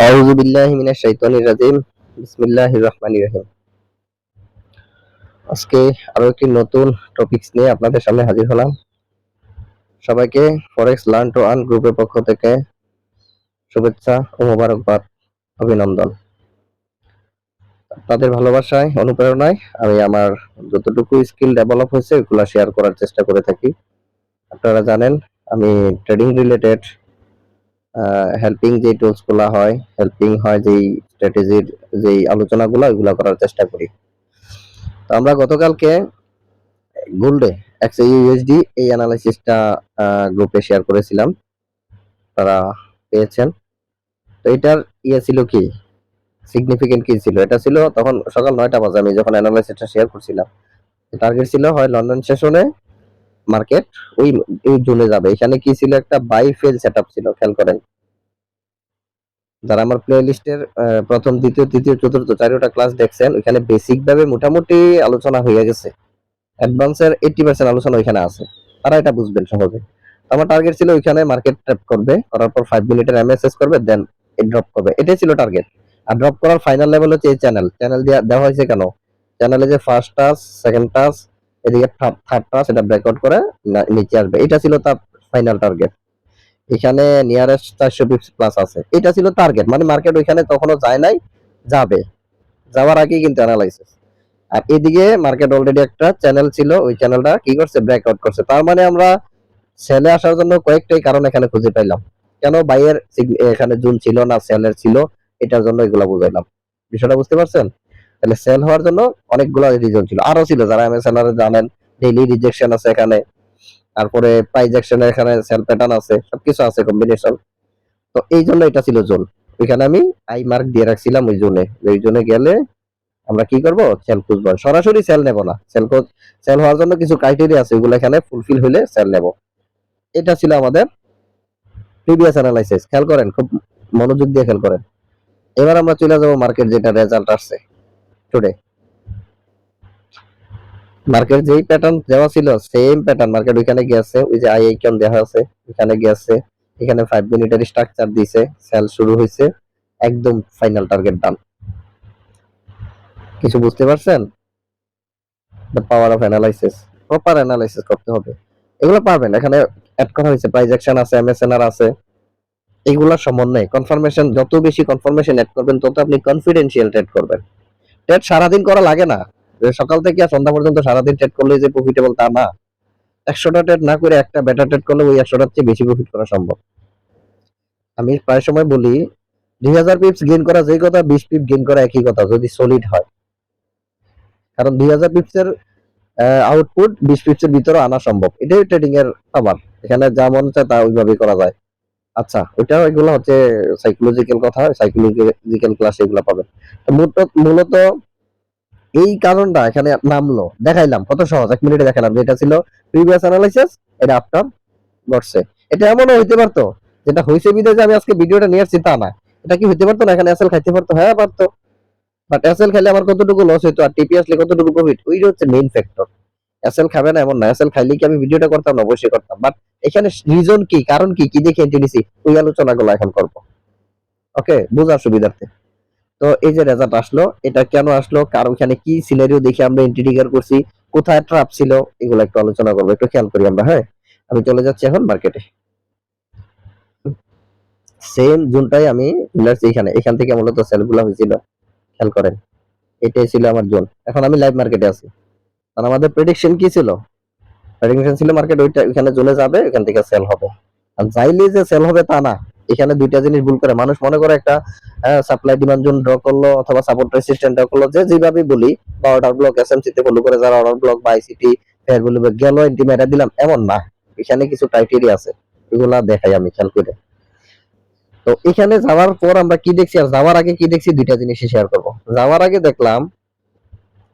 আউযু বিল্লাহি মিনাশ শাইতানির রাজিম। বিসমিল্লাহির রহমানির রহিম। আজকে আরো একটি নতুন টপিকস নিয়ে আপনাদের সামনে হাজির হলাম। সবাইকে ফরেক্স লার্ন টু আর্ন গ্রুপের পক্ষ থেকে শুভেচ্ছা ও মোবারকবাদ, অভিনন্দন। আপনাদের ভালোবাসায়, অনুপ্রেরণায় আমি আমার যতটুকু স্কিল ডেভেলপ হয়েছে ওগুলো শেয়ার করার চেষ্টা করে থাকি। আপনারা জানেন আমি ট্রেডিং রিলেটেড হেল্পিং যে টুলস গুলা হয়, হেল্পিং হয় যেই স্ট্র্যাটেজির যেই আলোচনাগুলো ওইগুলা করার চেষ্টা করি। তো আমরা গতকালকে গোল্ডে XAUUSD এই অ্যানালাইসিসটা গ্রুপে শেয়ার করেছিলাম, তারা পেয়েছেন। তো এটার ছিল কি, সিগনিফিকেন্ট কি ছিল, এটা ছিল তখন সকাল 9টা বাজে আমি যখন অ্যানালাইসিসটা শেয়ার করছিলাম। টার্গেট ছিল হয় লন্ডন সেশনে মার্কেট ওই ওই জোনে যাবে। এখানে কি ছিল, একটা বাই ফেল সেটআপ ছিল, খেয়াল করেন। যারা আমার প্লে লিস্টের প্রথম, দ্বিতীয়, তৃতীয়, চতুর্থ 4টা ক্লাস দেখছেন, ওইখানে বেসিক ভাবে মোটামুটি আলোচনা হয়ে গেছে। অ্যাডভান্সের 80% আলোচনা ওইখানে আছে, তারা এটা বুঝবেন সহজে। আমার টার্গেট ছিল ওইখানে মার্কেট ট্র্যাপ করবে, করার পর 5 মিনিটের এমএসএস করবে, দেন ড্রপ করবে, এটাই ছিল টার্গেট। আর ড্রপ করার ফাইনাল লেভেল হচ্ছে এই চ্যানেল দেওয়া হয়েছে কেন, চ্যানেলে যে ফার্স্ট টাচ, সেকেন্ড টাচ, এদিকে থার্ড টাচ, এটা ব্রেকআউট করে নিচে আসবে, এটা ছিল তার ফাইনাল টার্গেট। এখানে নিয়ারেস্ট 400 পিপস প্লাস আছে, এটা ছিল টার্গেট। মানে মার্কেট ওইখানে তখনো যায় নাই, যাবে, যাওয়ার আগেই কিন্তু অ্যানালাইসিস। আর এদিকে মার্কেট অলরেডি একটা চ্যানেল ছিল, ওই চ্যানেলটা কি করছে, ব্রেকআউট করছে। তার মানে আমরা সেলে আসার জন্য কয়েকটাই কারণ এখানে খুঁজে পাইলাম। কেন বাইয়ের এখানে জুন ছিল না, সেলের ছিল, এটার জন্য এগুলা বুঝাইলাম। বিষয়টা বুঝতে পারছেন? তাহলে সেল হওয়ার জন্য অনেকগুলো রিজন ছিল, আরো ছিল, যারা এমএসএনআর জানেন, ডেইলি রিজেকশন আছে এখানে, তারপরে প্রাইস অ্যাকশনের এখানে সেল প্যাটার্ন আছে, সবকিছু আছে কম্বিনেশন। তো এই জন্য এটা ছিল জোন। ওইখানে আমি আই মার্ক দিয়ে রাখছিলাম ওই জোনে, ওই জোনে গেলে আমরা কি করব, সেল খুঁজবো। সরাসরি সেল নেব না, সেল হওয়ার জন্য কিছু ক্রাইটেরিয়া আছে, ওগুলো এখানে ফুলফিল হলে সেল নেব। এটা ছিল আমাদের প্রিভিয়াস অ্যানালাইসিস। খেয়াল করেন, খুব মনোযোগ দিয়ে খেয়াল করেন। এবার আমরা চলে যাব মার্কেট, যেটা রেজাল্ট আসছে টুডে। মার্কেট যেই প্যাটার্ন দেওয়া ছিল সেম প্যাটার্ন মার্কেট ওইখানে গেছে, ওই যে আই আইকন দেওয়া আছে ওইখানে গেছে, এখানে 5 মিনিটের স্ট্রাকচার দিছে, সেল শুরু হয়েছে, একদম ফাইনাল টার্গেট ডান। কিছু বুঝতে পারছেন? The power of analysis. Proper analysis করতে হবে, এগুলো পারবেন। এখানে অ্যাড করা হয়েছে প্রাইস অ্যাকশন আছে, এমএসএনআর আছে, এগুলা সমন্বয় কনফার্মেশন। যত বেশি কনফার্মেশন অ্যাড করবেন তত আপনি কনফিডেন্সিয়াল ট্রেড করবেন। ট্রেড সারাদিন করা লাগে না, সকাল থেকে সন্ধ্যা পর্যন্ত সারাদিন ট্রেড করলে যে প্রফিটেবল তা না। 100টা ট্রেড না করে একটা বেটার ট্রেড করলে ওই 100টার চেয়ে বেশি প্রফিট করা সম্ভব। আমি প্রায় সময় বলি, 2000 পিপস গেইন করা যেই কথা, 20 পিপ গেইন করা একই কথা, যদি সলিড হয়। কারণ 2000 পিপসের আউটপুট 20 পিপসের ভিতরে আনা সম্ভব, এটাই ট্রেডিং এর পাওয়ার। এখানে যা মন চায় তা ওইভাবেই করা যায়। আচ্ছা, ওইটা এগুলো হচ্ছে সাইকোলজিক্যাল কথা, সাইকোলজিক্যাল ক্লাস এগুলো পাবেন। মূলত এই কারণটা এখানে নামলো, দেখাইলাম কত সহজ, 1 মিনিটে দেখালাম যে এটা ছিল প্রিভিয়াস অ্যানালাইসিস, এটা আফটার ঘটছে। এটা এমনও হইতে পারতো, যেটা হয়েছে বিধায় যে আমি আজকে ভিডিওটা নিয়ে আসছি তা না। এটা কি হইতে পারতো না, এখানে এসএল খাইতে পারতো? হ্যাঁ পারতো। বাট এসএল খাইলে আমার কতটুকু লস হইতো আর টিপি আসলে কতটুকু প্রফিট, ওইটা হচ্ছে মেইন ফ্যাক্টর। এসএল খাবে না এমন না, এসএল খাইলে কি আমি ভিডিওটা করতাম না? অবশ্যই করতাম। বাট এখানে রিজন কি, কারণ কি, কি দেখে এন্ট্রি নিছি, ওই আলোচনাগুলো এখন করবো। ওকে, বোঝার সুবিধার্থে। তো এই যে রেজাল্ট আসলো, এটা কেন আসলো, কারণ এখানে কি সিনারিও দেখে আমরা এন্ট্রি ট্রিগার করছি, কোথায় ট্র্যাপ ছিল, এগুলো একটু আলোচনা করবো, একটু খেয়াল করি আমরা। হ্যাঁ, আমি চলে যাচ্ছি এখন মার্কেটে। সেম জোনটাই আমি এখানে, এখান থেকে মূলত সেলগুলো হয়েছিল, খেয়াল করেন। এটাই ছিল আমার জোন। এখন আমি লাইভ মার্কেটে আছি। আর আমাদের প্রেডিকশন কি ছিল? প্রেডিকশন ছিল মার্কেট ওইটা ওইখানে জোনে যাবে, এখান থেকে সেল হবে। আর যাইলে যে সেল হবে তা না। এখানে দুইটা জিনিস ভুল করে মানুষ, মনে করে একটা সাপ্লাই ডিমান্ড জোন ড্র করলো অথবা সাপোর্ট রেজিস্ট্যান্স ড্র করলো, যে যেভাবে বলি, বা অর্ডার ব্লক এসএমসি তে ফলো করে যারা অর্ডার ব্লক বা আইসিটি ফেয়ার ভ্যালু গেল এন্টি মেরা দিলাম, এমন না। এখানে কিছু ক্রাইটেরিয়া আছে, এগুলা দেখাই আমি, খেয়াল করে। তো এখানে যাওয়ার পর আমরা কি দেখছি আর যাওয়ার আগে কি দেখছি, দুইটা জিনিসই শেয়ার করব। যাওয়ার আগে দেখলাম,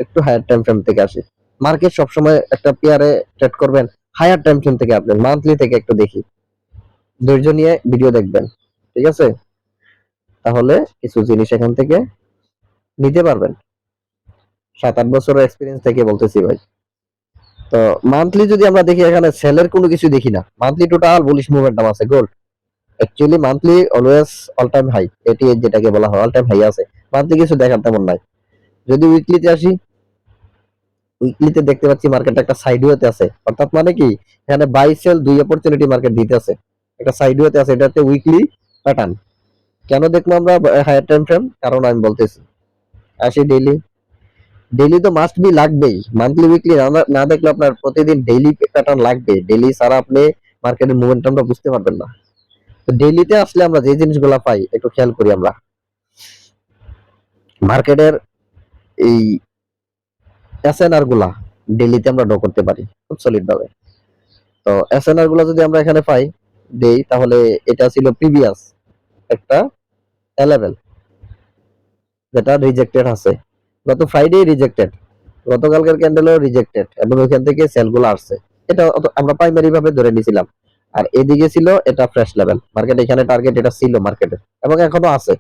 একটু হায়ার টাইম ফ্রেম থেকে আসি। মার্কেট সবসময় একটা পেয়ারে ট্রেড করবেন, হায়ার টাইম ফ্রেম থেকে আপনি মান্থলি থেকে একটু দেখি, ধৈর্য নিয়ে ভিডিও দেখবেন, ঠিক আছে? তাহলে কিছু জিনিস এখান থেকে নিতে পারবেন। 7-8 বছরের এক্সপিরিয়েন্স থেকে বলতেছি ভাই। তো মান্থলি যদি আমরা দেখি, এখানে সেলের কোনো কিছু দেখি না। মান্থলি টোটাল বুলিশ মুভমেন্টাম আছে gold, actually monthly always all time high, এটি যেটাকে বলা হয় অল টাইম হাই আছে, মান্থলি কিছু দেখার তেমন নাই। যদি উইকলিতে আসি, উইকলিতে দেখতে পাচ্ছি মার্কেট একটা সাইডওয়েতে আছে, অর্থাৎ মানে কি এখানে বাই সেল দুই অপরচুনিটি মার্কেট দিতে আছে, একটা সাইডওয়েতে আছে, এটা হচ্ছে উইকলি প্যাটার্ন। কেন দেখবো আমরা হায়ার টাইম ফ্রেম? কারণ আমি বলতেছি। আসি ডেইলি, ডেইলি তো মাস্ট বি লাগবেই, মান্থলি উইকলি না দেখলে আপনার প্রতিদিন ডেইলি প্যাটার্ন লাগবে, ডেইলি ছাড়া আপনি মার্কেটের মুভমেন্টামটা বুঝতে পারবেন না। তো ডেইলিতে আসলে আমরা যে জিনিসগুলো পাই একটু খেয়াল করি। আমরা মার্কেটের এই এসএনআর গুলা ডেইলিতে আমরা ড্র করতে পারি খুব সলিড ভাবে। তো এসএনআর গুলা যদি আমরা এখানে পাই দেই, তাহলে এটা ছিল প্রিভিয়াস একটা লেভেল যেটা রিজেক্টেড আছে, গত ফ্রাইডে রিজেক্টেড, গতকালকের ক্যান্ডেলও রিজেক্টেড, এবং ওইখান থেকে সেলগুলো আসছে, এটা আমরা প্রাইমারি ভাবে ধরে নিয়েছিলাম। আর এদিকে ছিল এটা ফ্রেশ লেভেল, মার্কেট এখানে টার্গেট এটা ছিল মার্কেটে, এবং এখনো আছে।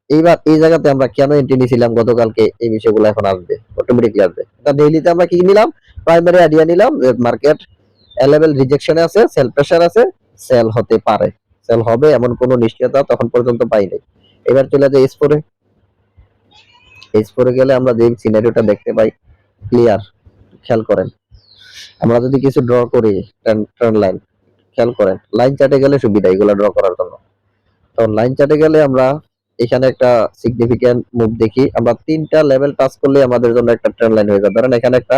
এইবার এই জায়গাতে আমরা কেন এন্ট্রি নিয়েছিলাম গতকালকে, এই বিষয়গুলো এখন আসবে, অটোমেটিকলি আসবে। এটা ডেইলিতে আমরা কি নিলাম, প্রাইমারি আইডিয়া নিলাম যে মার্কেট লেভেল রিজেকশনে আছে, সেল প্রেসার আছে, সেল হতে পারে, সেল হবে এমন কোনো নিশ্চয়তা তখন পর্যন্ত পাই নাই। এবার চলে যায় এস4 এ, এস4 এ গেলে আমরা যে সিনারিওটা দেখতে পাই ক্লিয়ার, খেয়াল করেন। আমরা যদি কিছু ড্র করি ট্রেন্ড লাইন, খেয়াল করেন লাইন চার্টে গেলে সুবিধা এগুলো ড্র করার জন্য। তো লাইন চার্টে গেলে আমরা এখানে একটা সিগনিফিক্যান্ট মুভ দেখি, আমরা তিনটা লেভেল টাচ করলে আমাদের জন্য একটা ট্রেন্ড লাইন হয়ে যায়। ধরেন এখানে একটা,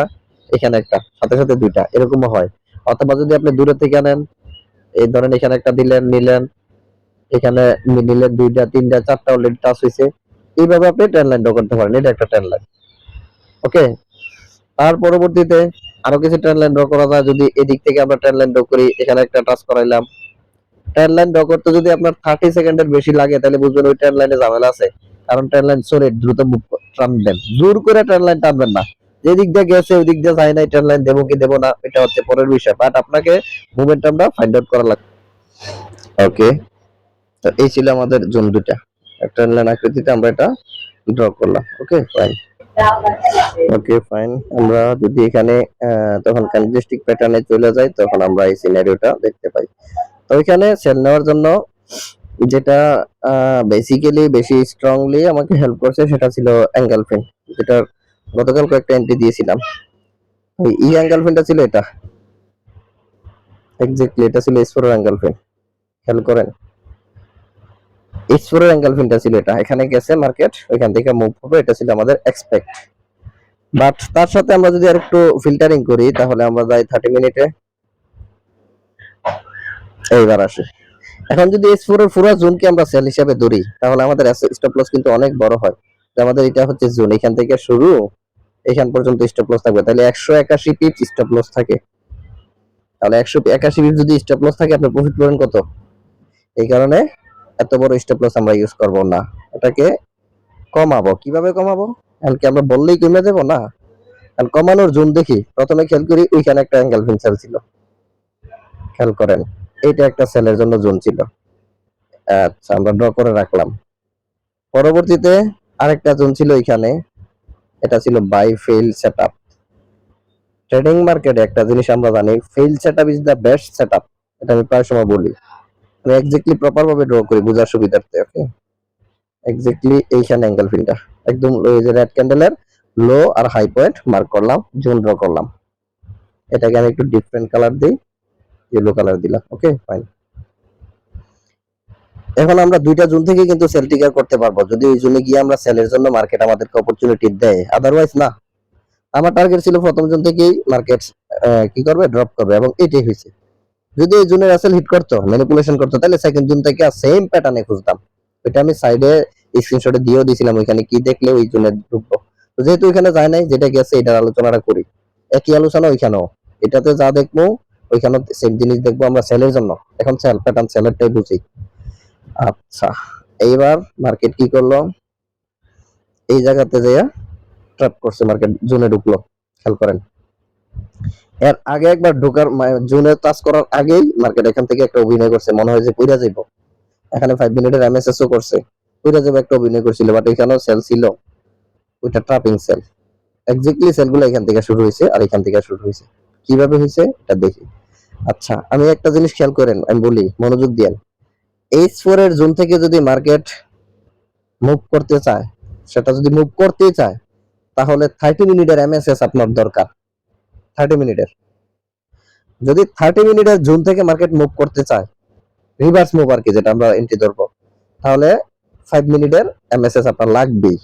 এখানে একটা, সাথে সাথে দুইটা, এরকমও হয়। অথবা যদি আপনি দূরে থেকে নেন, এই ধরেন এখানে একটা দিলেন, নিলেন, এখানে নিলেন, দুইটা, তিনটা, চারটা অলরেডি টাচ হয়েছে, এইভাবে আপনি ট্রেন্ড লাইন ড্র করতে পারেন। এটা একটা ট্রেন্ড লাইন। ওকে, তার পরবর্তীতে আরো কিছু ট্রেন্ড লাইন ড্র করা যায়। যদি এদিক থেকে আমরা ট্রেন্ড লাইন ড্র করি, এখানে একটা টাচ করাইলাম, ট্রেন্ড লাইন ড্র করতে যদি আপনার 30 সেকেন্ডের বেশি লাগে, তাহলে বুঝবেন ওই ট্রেন্ড লাইনে ঝামেলা আছে। কারণ ট্রেন্ড লাইন সরে দ্রুত মুভ টানবেন, জোর করে ট্রেন্ড লাইন টানবেন না। যেদিক দিয়ে গেছে ওই দিক দিয়ে যায় নাই, ট্রেন্ড লাইন দেবো কি দেবো না এটা হচ্ছে পরের বিষয়, বাট আপনাকে মোমেন্টামটা ফাইন্ড আউট করা লাগবে। ওকে, তো এই ছিল আমাদের জোন দুটা, ট্রেন্ড লাইন আকৃতিতে আমরা এটা ড্র করলাম। Okay fine, okay fine. আমরা যদি এখানে তখন ক্যান্ডেলস্টিক প্যাটার্নে চলে যাই, তখন আমরা এই সিনারিওটা দেখতে পাই। তো এখানে সেল নেওয়ার জন্য যেটা বেসিক্যালি বেশি স্ট্রংলি আমাকে হেল্প করছে সেটা ছিল অ্যাঙ্গেল ফিন, যেটা গতকাল কয়েকটা এন্ট্রি দিয়েছিলাম। ওই ই অ্যাঙ্গেল ফিনটা ছিল এটা, এক্স্যাক্টলি এটা ছিল এস4 এর অ্যাঙ্গেল ফিন। খেয়াল করেন এস4 এর অ্যাঙ্গেল ফিনটা ছিল এটা, এখানে গেছে মার্কেট, ওইখান থেকে মুভ হবে, এটা ছিল আমাদের এক্সপেক্ট। বাট তার সাথে আমরা যদি আর একটু ফিল্টারিং করি, তাহলে আমরা যাই 30 মিনিটে। এইবার আসে, এখন যদি এস4 এর পুরো জোনকে আমরা সেল হিসেবে ধরি, তাহলে আমাদের স্টপ লস কিন্তু অনেক বড় হয়। আমাদের এটা হচ্ছে জোন, এখান থেকে শুরু, এখান পর্যন্ত স্টপ লস থাকবে, তাহলে 181 পিপ স্টপ লস থাকে। তাহলে 181 পিপ যদি স্টপ লস থাকে, আপনি প্রফিট করেন কত? এই কারণে এত বড় স্টপ লস আমরা ইউজ করব না, এটাকে কমাবো। কিভাবে কমাবো? কারণ কি আমরা বললেই কমে যাবো না, কারণ কমানোর জোন দেখি। প্রথমে খেয়াল করি ওইখানে একটা অ্যাঙ্গেল ফিন সেল ছিল, খেয়াল করেন এইটা একটা সেলের জন্য জোন ছিল। আচ্ছা, আমরা ড্র করে রাখলাম। পরবর্তীতে আরেকটা জোন ছিল এখানে, এটা ছিল বাই ফেইল সেটআপ। ট্রেডিং মার্কেটে একটা জিনিস আমরা জানি, fail setup is the best setup, এটা আমি প্রায় সময় বলি। আমি এক্স্যাক্টলি প্রপার ভাবে ড্র করি বোঝার সুবিধার্থে। ওকে, এক্স্যাক্টলি এইখানে অ্যাঙ্গেল ফিনটা একদম ওই যে রেড ক্যান্ডেলের লো আর হাই পয়েন্ট মার্ক করলাম, জোন ড্র করলাম। এটাকে আমি একটু ডিফারেন্ট কালার দিই, ইয়েলো কালার দিলাম। Okay fine. এখন আমরা দুইটা জোন থেকে কিন্তু সেল ট্রিগার করতে পারবো, যদি ওই জোনে গিয়ে আমরা সেলের জন্য মার্কেট আমাদেরকে অপরচুনিটি দেয়, আদারওয়াইজ না। আমার টার্গেট ছিল প্রথম জোন থেকেই মার্কেট কি করবে, ড্রপ করবে, এবং এটাই হয়েছে। যদি এই জোনের আসল হিট করতো, ম্যানিপুলেশন করতো, তাহলে সেকেন্ড জোন থেকে সেম প্যাটার্নে খুঁজতাম। এটা আমি সাইডে স্ক্রিনশটে দিয়েও দিয়েছিলাম, ওইখানে কি দেখলে ওই জোনে ঢুকবো। তো যেহেতু ওইখানে যায় নাই, যেটা গেছে এটার আলোচনাটা করি। একই আলোচনা ওইখানেও, এটাতে যা দেখবো ওইখানে সেম জিনিস দেখবো আমরা সেলের জন্য। এখন সেল প্যাটার্ন সেলেরটাই বুঝি। আচ্ছা, এইবার মার্কেট কি করলো, এই জায়গাতে যে ট্র্যাপ করছে, মার্কেট জোনে ঢুকলো। খেয়াল করেন এর আগে একবার ঢোকার জোনে টাচ করার আগেই মার্কেট এখান থেকে একটা অভিনয় করছে, মনে হয় যে কইরা যাইবো। এখানে 5 মিনিটের এমএসএসও করছে, কইরা যাবে একটা অভিনয় করছিল, বাট এখানেও সেল ছিল, ওইটা ট্র্যাপিং সেল। এক্স্যাক্টলি সেলগুলো এখান থেকে শুরু হয়েছে আর এখান থেকে শুরু হয়েছে। কিভাবে হয়েছে এটা দেখি। আচ্ছা, আমি একটা জিনিস খেয়াল করেন, আমি বলি মনোযোগ দিয়েন। H4 এর জোন থেকে যদি মার্কেট মুভ করতে চায়, সেটা যদি মুভ করতেই চায়, তাহলে 30 মিনিটের এমএসএস আপনার দরকার। 30 মিনিটের, যদি 30 মিনিটের জোন থেকে মার্কেট মুভ করতে চায়, রিভার্স মুভ আর কি, যেটা আমরা এন্ট্রি ধরবো, তাহলে 5 মিনিটের এমএসএস আপনার লাগবেই,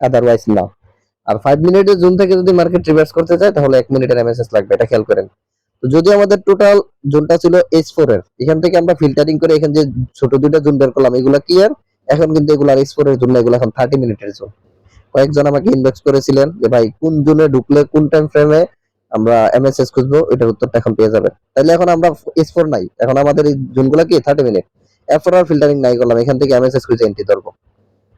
আদারওয়াইজ না। আর 5 মিনিটের জোন থেকে যদি মার্কেট রিভার্স করতে চায়, তাহলে 1 মিনিটের এমএসএস লাগবে, এটা খেয়াল করেন। তো যদি আমাদের টোটাল জোনটা ছিল H4 এর, এখান থেকে আমরা ফিল্টারিং করে এখানে যে ছোট দুইটা জোন বের করলাম, এগুলা ক্লিয়ার। এখন কিন্তু এগুলা H4 এর জন্য, এগুলা এখন 30 মিনিটের জোন। কয়েকজন আমাকে ইনবক্স করেছিলেন যে ভাই কোন জোনে ঢুকলে কোন টাইম ফ্রেমে আমরা এমএসএস খুঁজবো, এটার উত্তরটা এখন পেয়ে যাবেন। তাহলে এখন আমরা H4 নাই, এখন আমাদের এই জোনগুলো কি 30 মিনিট। এরপর আর ফিল্টারিং নাই করলাম, এখান থেকে এমএসএস খুঁজে এন্ট্রি ধরবো।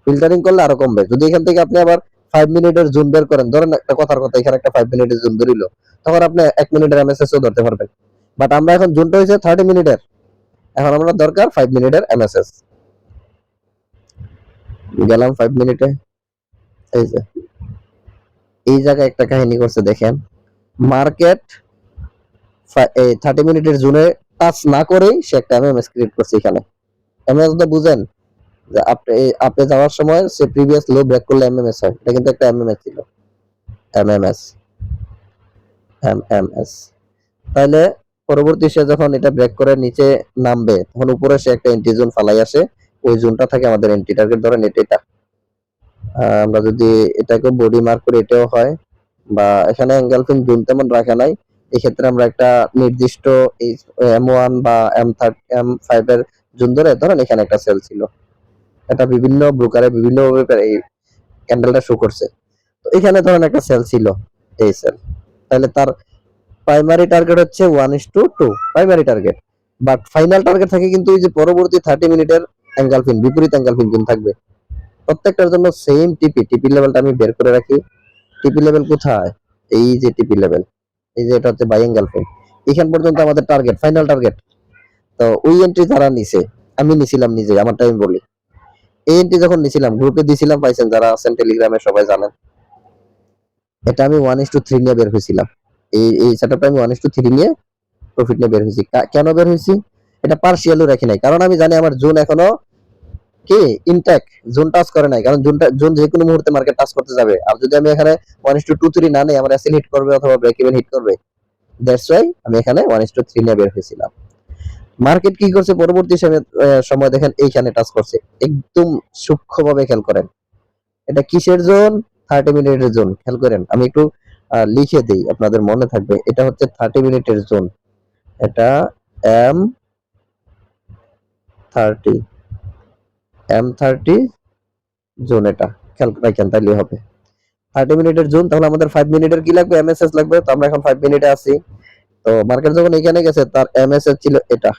ফিল্টারিং করলে আরো কমবে। যদি এখান থেকে আপনি আবার 5 মিনিটের জোন বের করেন, ধরেন একটা কথার কথা, এখানে একটা 5 মিনিটের জোন ধরিল, তখন আপনি 1 মিনিটের এমএসএস ও ধরতে পারবেন। বাট আমরা এখন জোনটা হয়েছে 30 মিনিটের, এখন আমরা দরকার 5 মিনিটের এমএসএস। গেলাম 5 মিনিটে, এই যে এই জায়গায় একটা কাহিনী করছে দেখেন, মার্কেট 30 মিনিটের জোনে টাচ না করেই সে একটা এমএমএস ক্রিয়েট করছে। এখানে এমএমএস তো বুঝেন, যে আপনি যাওয়ার সময় সে প্রিভিয়াস লো ব্রেক করলে এমএমএস হয়, এটা কিন্তু একটা এমএমএস ছিল, এমএমএস, এমএমএস। তাহলে পরবর্তী সে যখন এটা ব্রেক করে নিচে নামবে, তখন উপরে সে একটা এন্ট্রি জোন ফালাই আসে, ওই জোনটা থাকে আমাদের এন্ট্রি টার্গেট। ধরেন এটা, আমরা যদি এটাকে বডি মার্ক করি, এটাও হয়, বা এখানে এঙ্গেলফিন জোন তেমন রাখা নাই, এই ক্ষেত্রে আমরা একটা নির্দিষ্ট M1 বা M5 এর জোন ধরে, ধরেন এখানে একটা সেল ছিল, এটা বিভিন্ন ব্রোকারে বিভিন্ন ভাবে এই ক্যান্ডেলটা শো করছে। তো এখানে ধরেন একটা সেল ছিল, এই সেল, তাহলে তার প্রাইমারি টার্গেট হচ্ছে 1:2 primary target, but final target থাকে কিন্তু এই যে পরবর্তী 30 মিনিটের এঙ্গেলফিন, বিপরীত এঙ্গেলফিন জোন থাকবে প্রত্যেকটার জন্য সেম টিপি লেভেলটা আমি বের করে রাখি। টিপি লেভেল কোথায়? এই যে টিপি লেভেল, এই যে এটা হচ্ছে বাই এঙ্গেলফিন, এখান পর্যন্ত আমাদের টার্গেট, ফাইনাল টার্গেট। তো ওই এন্ট্রি যারা নিছে, আমি নিছিলাম নিজে, আমার টাইম বলি, এই এন্ট্রি যখন নিছিলাম গ্রুপে দিছিলাম, পাইছেন যারা আছেন টেলিগ্রামে সবাই জানেন, এটা আমি 1:3 নিয়ে বের হয়েছিলাম। এই সেটআপটা আমি 1:3 নিয়ে প্রফিট নিয়ে বের হয়েছি। কেন বের হয়েছি? এটা পার্সিয়ালও রাখি নাই, কারণ আমি জানি আমার জোন এখনো কি ইনট্যাক্ট, জোন টাচ করে নাই, কারণ জোন যে কোনো মুহূর্তে মার্কেট টাচ করতে যাবে। আর যদি আমি এখানে 1:23 না নেই, আমার এসএল হিট করবে অথবা ব্রেক ইভেন হিট করবে, দ্যাটস ওয়াই আমি এখানে 1:3 নিয়ে বের হয়েছিলাম। মার্কেট কি করছে পরবর্তী সময় দেখেন, এইখানে টাচ করছে, একদম সূক্ষ্মভাবে খেয়াল করেন, এটা কিসের জোন? 30 মিনিটের জোন। খেয়াল করেন, আমি একটু লিখে দেই, আপনাদের মনে থাকবে, এটা হচ্ছে 30 মিনিটের জোন, এটা M30 M30 জোন, এটা খেয়াল রাখেন, তাইলে হবে 30 মিনিটের জোন। তাহলে আমাদের 5 মিনিটের কি লাগবে? এমএসএস লাগবে। তো আমরা এখন 5 মিনিটে আছি। তো মার্কেট যখন এখানে গেছে, তার এমএসএস ছিল এটা,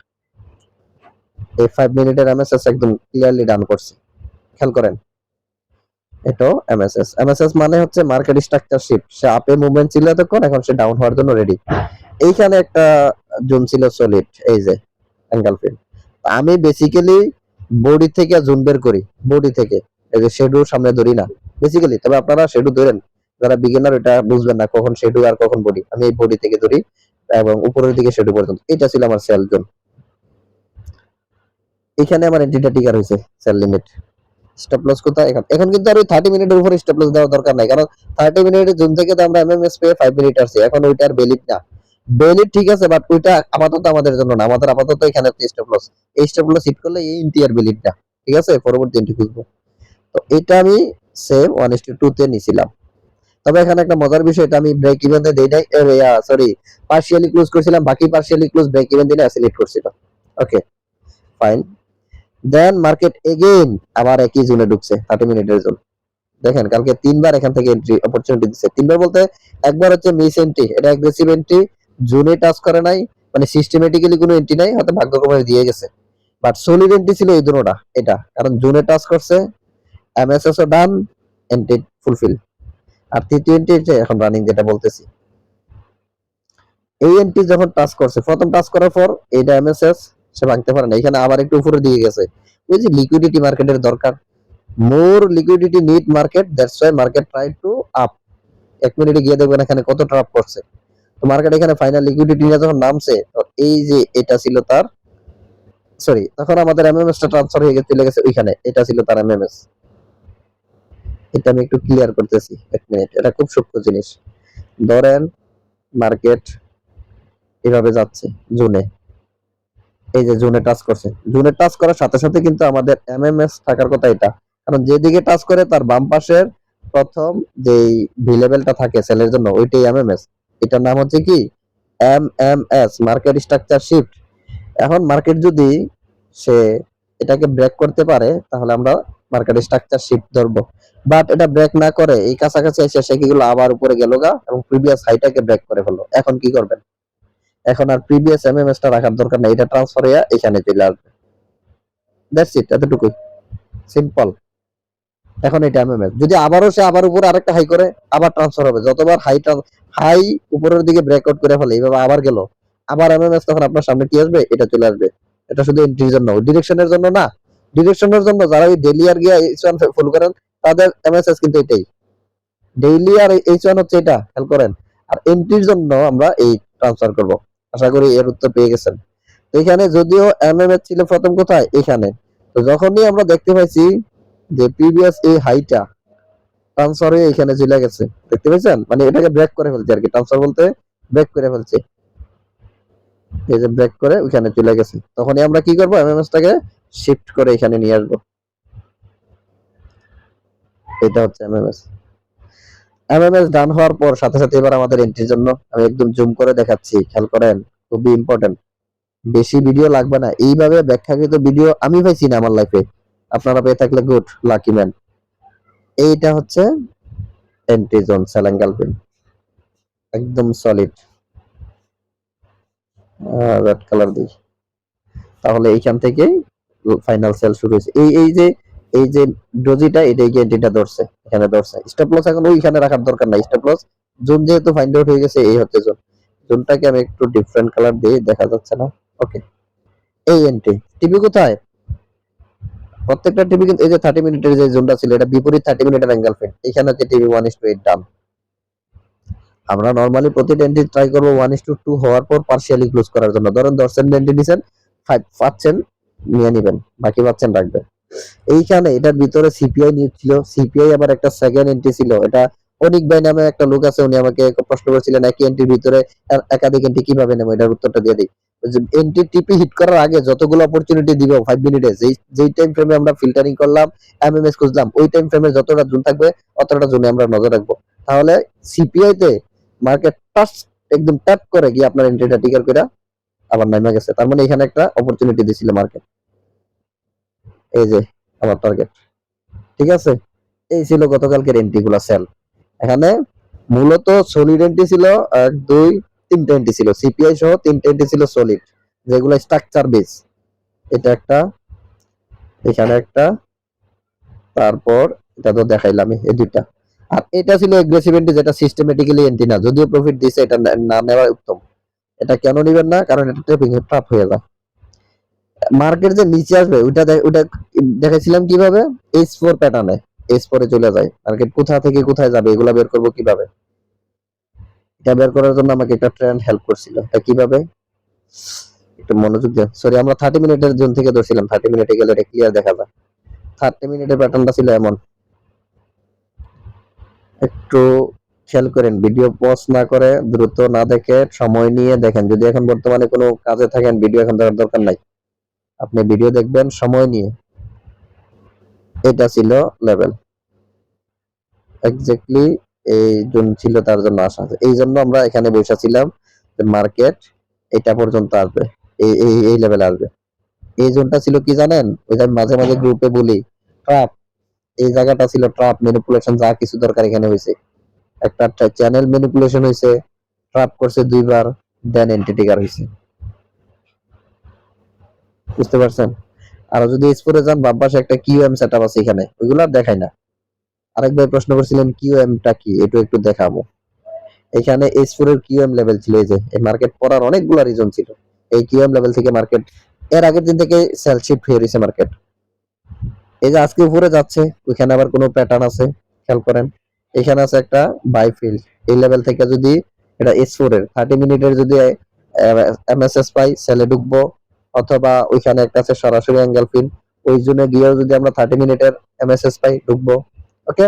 এই 5 মিনিটের এমএসএস একদম ক্লিয়ারলি ডান করছে, খেয়াল করেন, এটাও এমএসএস। এমএসএস মানে হচ্ছে মার্কেট স্ট্রাকচার শিফট, সে আপে মুভমেন্ট ছিল এতক্ষণ, এখন সে ডাউন হওয়ার জন্য রেডি। এইখানে একটা জোন ছিল সলিড, এই যে এঙ্গেলফিন। আমি বেসিক্যালি বডি থেকে জোন বের করি, বডি থেকে, এই যে শেডো সামনে ধরি না বেসিক্যালি, তবে আপনারা শেডো ধরেন, যারা বিগিনার এটা বুঝবেন না কখন শেডো আর কখন বডি, আমি এই বডি থেকে ধরি এবং উপরের দিকে শেডো পর্যন্ত। এটা ছিল আমার সেল জোন, এখানে আমার এন্ট্রিটা টিকার হয়েছে, সেল লিমিট। স্টপ লস কোথায়? এখন এখন কিন্তু আর ওই 30 মিনিটের উপরে স্টপ লস দেওয়ার দরকার নাই, কারণ 30 মিনিটের জোন থেকে তো আমরা এমএমএস পেয়ে 5 মিনিট আসছে, এখন ওইটা আর ভ্যালিড না। ভ্যালিড ঠিক আছে, বাট ওইটা আপাতত আমাদের জন্য না, আমাদের আপাতত এখানে স্টপ লস, এই স্টপ লস হিট করলে এই এন্ট্রি আর ভ্যালিড না, ঠিক আছে, পরবর্তী এন্ট্রি খুঁজবো। তো এটা আমি সেম 1:2 তে নিছিলাম। তবে এখানে একটা মজার বিষয়, এটা আমি ব্রেক ইভেন তে দেই নাই, সরি, পার্শিয়ালি ক্লোজ করেছিলাম, বাকি পার্শিয়ালি ক্লোজ ব্রেক ইভেন দিলে অ্যাসিলেট করছিল। ওকে, ফাইন। দেন মার্কেট এগেইন আবার একই জোনে ঢুকছে, 30 মিনিটের জোন। দেখেন কালকে 3বার এখান থেকে এন্ট্রি অপরচুনিটি দিচ্ছে। 3বার বলতে একবার হচ্ছে মিস এন্ট্রি, এটা অ্যাগ্রেসিভ এন্ট্রি, জোনে টাচ করে নাই, মানে সিস্টেমেটিক্যালি কোনো এন্ট্রি নাই, হয়তো ভাগ্যক্রমে দিয়ে গেছে, বাট সলিড এন্ট্রি ছিল এই দুটোটা। এটা কারণ জোনে টাচ করছে, এমএসএস ও ডান, এন্ট্রি ফুলফিল। আর তৃতীয় এন্ট্রি এখন রানিং, যেটা বলতেছি, এই এন্ট্রি যখন টাচ করছে, প্রথম টাচ করার পর এইটা এমএসএস সে ভাঙতে পারে না, এখানে আবার একটু উপরে দিয়ে গেছে। ওই যে লিকুইডিটি মার্কেটের দরকার, more liquidity need market, that's why market try to up. 1 মিনিটে গিয়ে দেখবেন এখানে কত ট্রাপ করছে। তো মার্কেট এখানে ফাইনাল লিকুইডিটি নিয়ে যখন নামছে, তো এই যে এটা ছিল তার সরি, তখন আমাদের এমএমএস টা ট্রান্সফার হয়ে গেছে, চলে গেছে ওইখানে, এটা ছিল তার এমএমএস। এটা আমি একটু ক্লিয়ার করতেছি, 1 মিনিট, এটা খুব সূক্ষ্ম জিনিস। ধরেন মার্কেট এভাবে যাচ্ছে জোনে, এই যে জোনে টাচ করছে, জোনে টাচ করার সাথে সাথে কিন্তু আমাদের এমএমএস থাকার কথা এটা, কারণ যেদিকে টাচ করে তার বাম পাশের প্রথম যেই ভি লেভেলটা থাকে সেলের জন্য ওইটাই এমএমএস। এটার নাম হচ্ছে কি এমএমএস, মার্কেট স্ট্রাকচার শিফট। এখন মার্কেট যদি সে এটাকে ব্রেক করতে পারে তাহলে আমরা মার্কেট স্ট্রাকচার শিফট ধরবো, বাট এটা ব্রেক না করে এই কাছাকাছি এসে সে কিগুলো আবার উপরে গেল গা এবং প্রিভিয়াস হাইটাকে ব্রেক করে ফেললো, এখন কি করবেন? এখন আর প্রিভিয়াস এমএমএস টা রাখার দরকার নেই, এটা ট্রান্সফার হয়ে এখানে চলে আসবে। দ্যাটস ইট, এতটুকুই, সিম্পল। এখন এটা এমএমএস যদি আবারও সে আবার উপরে আরেকটা হাই করে আবার ট্রান্সফার হবে, যতবার হাই উপরের দিকে ব্রেকআউট করে ফেলে এইভাবে আবার গেল, আবার এমএমএস, তখন আপনার সামনে কি আসবে? এটা চলে আসবে। এটা শুধু এন্ট্রির জন্য, ডিরেকশনের জন্য না। ডিরেকশনের জন্য যারা ওই ডেইলি আর গিয়া এইচ1 ফলো করেন তাদের এমএসএস কিন্তু এটাই, ডেইলি আর এইচ1 হচ্ছে এটা, খেয়াল করেন। আর এন্ট্রির জন্য আমরা এই ট্রান্সফার করব। আশা করি এর উত্তর পেয়ে গেছেন। তো এখানে যদিও এমএমএস ছিল প্রথম কোথায়? এখানে। তো যখনই আমরা দেখতে পাইছি যে প্রিভিয়াস এই হাইটা ট্রান্সফার হয়ে এখানে চলে গেছে, দেখতে পাচ্ছেন? মানে এটাকে ব্রেক করে ফেলছে আর কি, ট্রান্সফার বলতে ব্রেক করে ফেলছে, এই যে ব্রেক করে ওখানে চলে গেছে, তখনই আমরা কি করব? এমএমএস টাকে শিফট করে এখানে নিয়ে আসবো। এটা হচ্ছে এমএমএস। এমএমএস ডান হওয়ার পর সাথে সাথে এবার আমাদের এন্ট্রির জন্য আমি একদম জুম করে দেখাচ্ছি, খেয়াল করেন, খুবই ইম্পর্টেন্ট। বেশি ভিডিও লাগবে না, এইভাবে ব্যাখ্যাকৃত ভিডিও আমি পাইছি না আমার লাইফে, আপনারা পেয়ে থাকলে গুড, লাকি ম্যান। এইটা হচ্ছে এন্ট্রি জোন স্যালাঙ্গাল পিন, একদম সলিড রেড কালার দিই, তাহলে এইখান থেকে ফাইনাল সেল শুরু হয়েছে। এই যে ডোজিটা, এটাই কি এন্ট্রিটা ধরছে, এখানে ধরছে। স্টপ লস এখন ওইখানে রাখার দরকার নাই, স্টপ লস জোন যেহেতু ফাইন্ড আউট হয়ে গেছে, এই হচ্ছে জোন। জোনটাকে আমি একটু ডিফারেন্ট কালার দিই, দেখা যাচ্ছে না, ওকে। এই এন্ট্রি টিপি কোথায়? প্রত্যেকটা টিপি কিন্তু এই যে 30 মিনিটের যে জোনটা ছিল এটা বিপরীত 30 মিনিটের অ্যাঙ্গেল ফিট, এখানে হচ্ছে টিপি 1:8 ডান। আমরা নরমালি প্রতিটা এন্ট্রি ট্রাই করব 1:2 হওয়ার পর পার্শিয়ালি ক্লোজ করার জন্য। ধরেন 10 এন্ট্রি দিবেন, 5 পাচ্ছেন নিয়ে নেবেন, বাকি পাচ্ছেন রাখবেন। এইখানে এটার ভিতরে সিপিআই নিউজ ছিল, সিপিআই আবার একটা সেকেন্ড এন্ট্রি ছিল। এটা অনিক ভাই নামে একটা লোক আছে, উনি আমাকে প্রশ্ন করেছিলেন একই এন্ট্রির ভিতরে একাধিক এন্ট্রি কিভাবে নেব, এটার উত্তরটা দিয়ে দিই। এন্ট্রি টিপি হিট করার আগে যতগুলো অপরচুনিটি দিব 5 মিনিটে, যেই টাইম ফ্রেমে আমরা ফিল্টারিং করলাম, এমএমএস খুঁজলাম, ওই টাইম ফ্রেমে যতটা জোন থাকবে অতটা জোনে আমরা নজর রাখবো। তাহলে সিপিআই তে মার্কেট টাচ একদম ট্যাপ করে গিয়ে আপনার এন্ট্রিটা টিকার করে আবার নামে গেছে, তার মানে এখানে একটা অপরচুনিটি দিছিল মার্কেট। এই যে আমার টার্গেট, ঠিক আছে। এই ছিল গতকালকের এন্ট্রি গুলা সেল। এখানে মূলত সলিড এন্ট্রি ছিল 1 2 3 এন্ট্রি ছিল, সিপিআই সহ 3 এন্ট্রি ছিল সলিড, যেগুলো স্ট্রাকচার বেস। এটা একটা, এখানে একটা, তারপর এটা তো দেখাইলাম এই দুইটা। আর এটা ছিল এগ্রেসিভ এন্ট্রি, যেটা সিস্টেমেটিক্যালি এন্ট্রি না, যদিও প্রফিট দিছে, এটা না নেওয়া উত্তম। এটা কেন নিবেন না? কারণ এটা ট্রেপিং ট্রাপ হয়ে যায়। মার্কেট যে নিচে আসবে ওইটা দেখাইছিলাম কিভাবে, H4 প্যাটার্নে H4 এ চলে যায় মার্কেট, কোথা থেকে কোথায় যাবে এগুলা বের করব কিভাবে। এটা বের করার জন্য আমাকে একটা ট্রেন্ড হেল্প করছিল, এটা কিভাবে, একটু মনোযোগ দেন। সরি, আমরা 30 মিনিটের জোন থেকে ধরছিলাম, 30 মিনিটে গেলে এটা ক্লিয়ার দেখা যায়। 30 মিনিটের প্যাটার্নটা ছিল এমন, একটু খেয়াল করেন, ভিডিও পজ না করে দ্রুত না দেখে সময় নিয়ে দেখেন। যদি এখন বর্তমানে কোনো কাজে থাকেন ভিডিও এখন দেখার দরকার নাই, আপনি ভিডিও দেখবেন সময় নিয়ে। এটা ছিল লেভেল, এক্স্যাক্টলি এই জোন ছিল, তার জন্য আসা। এই জন্য আমরা এখানে বসেছিলাম যে মার্কেট এটা পর্যন্ত আসবে, এই লেভেলে আসবে। এই জোনটা ছিল কি জানেন, ওই যে মাঝে মাঝে গ্রুপে বলি ট্রাপ, এই জায়গাটা ছিল ট্রাপ ম্যানিপুলেশন, যা কিছু দরকার এখানে হয়েছে। একটা চ্যানেল ম্যানিপুলেশন হয়েছে, ট্রাপ করছে 2বার, দেন এন্ট্রি ট্রিগার হয়েছে, বুঝতে পারছেন? আর যদি স্পোরে যান বাম পাশে একটা কিউএম সেটআপ আছে, এখানে ওইগুলো আর দেখাই না। আরেক ভাই প্রশ্ন করছিলেন কিউএম টা কি, এটা একটু দেখাবো। এখানে S4 এর কিউএম লেভেল ছিল, এই যে এই মার্কেট পড়ার অনেকগুলো রিজন ছিল। এই কিউএম লেভেল থেকে মার্কেট এর আগের দিন থেকে সেল শিফট হয়ে রয়েছে মার্কেট। এই যে আজকে উপরে যাচ্ছে, ওইখানে আবার কোনো প্যাটার্ন আছে, খেয়াল করেন। এখানে আছে একটা বাই ফিল্ড, এই লেভেল থেকে যদি এটা S4 এর 30 মিনিটের যদি এমএসএস পাই সেলে ঢুকবো, অথবা ওইখানে একটা আছে সরাসরি অ্যাঙ্গেল ফিল, ওই জোনে গিয়েও যদি আমরা 30 মিনিটের এমএসএস পাই ঢুকবো। ওকে,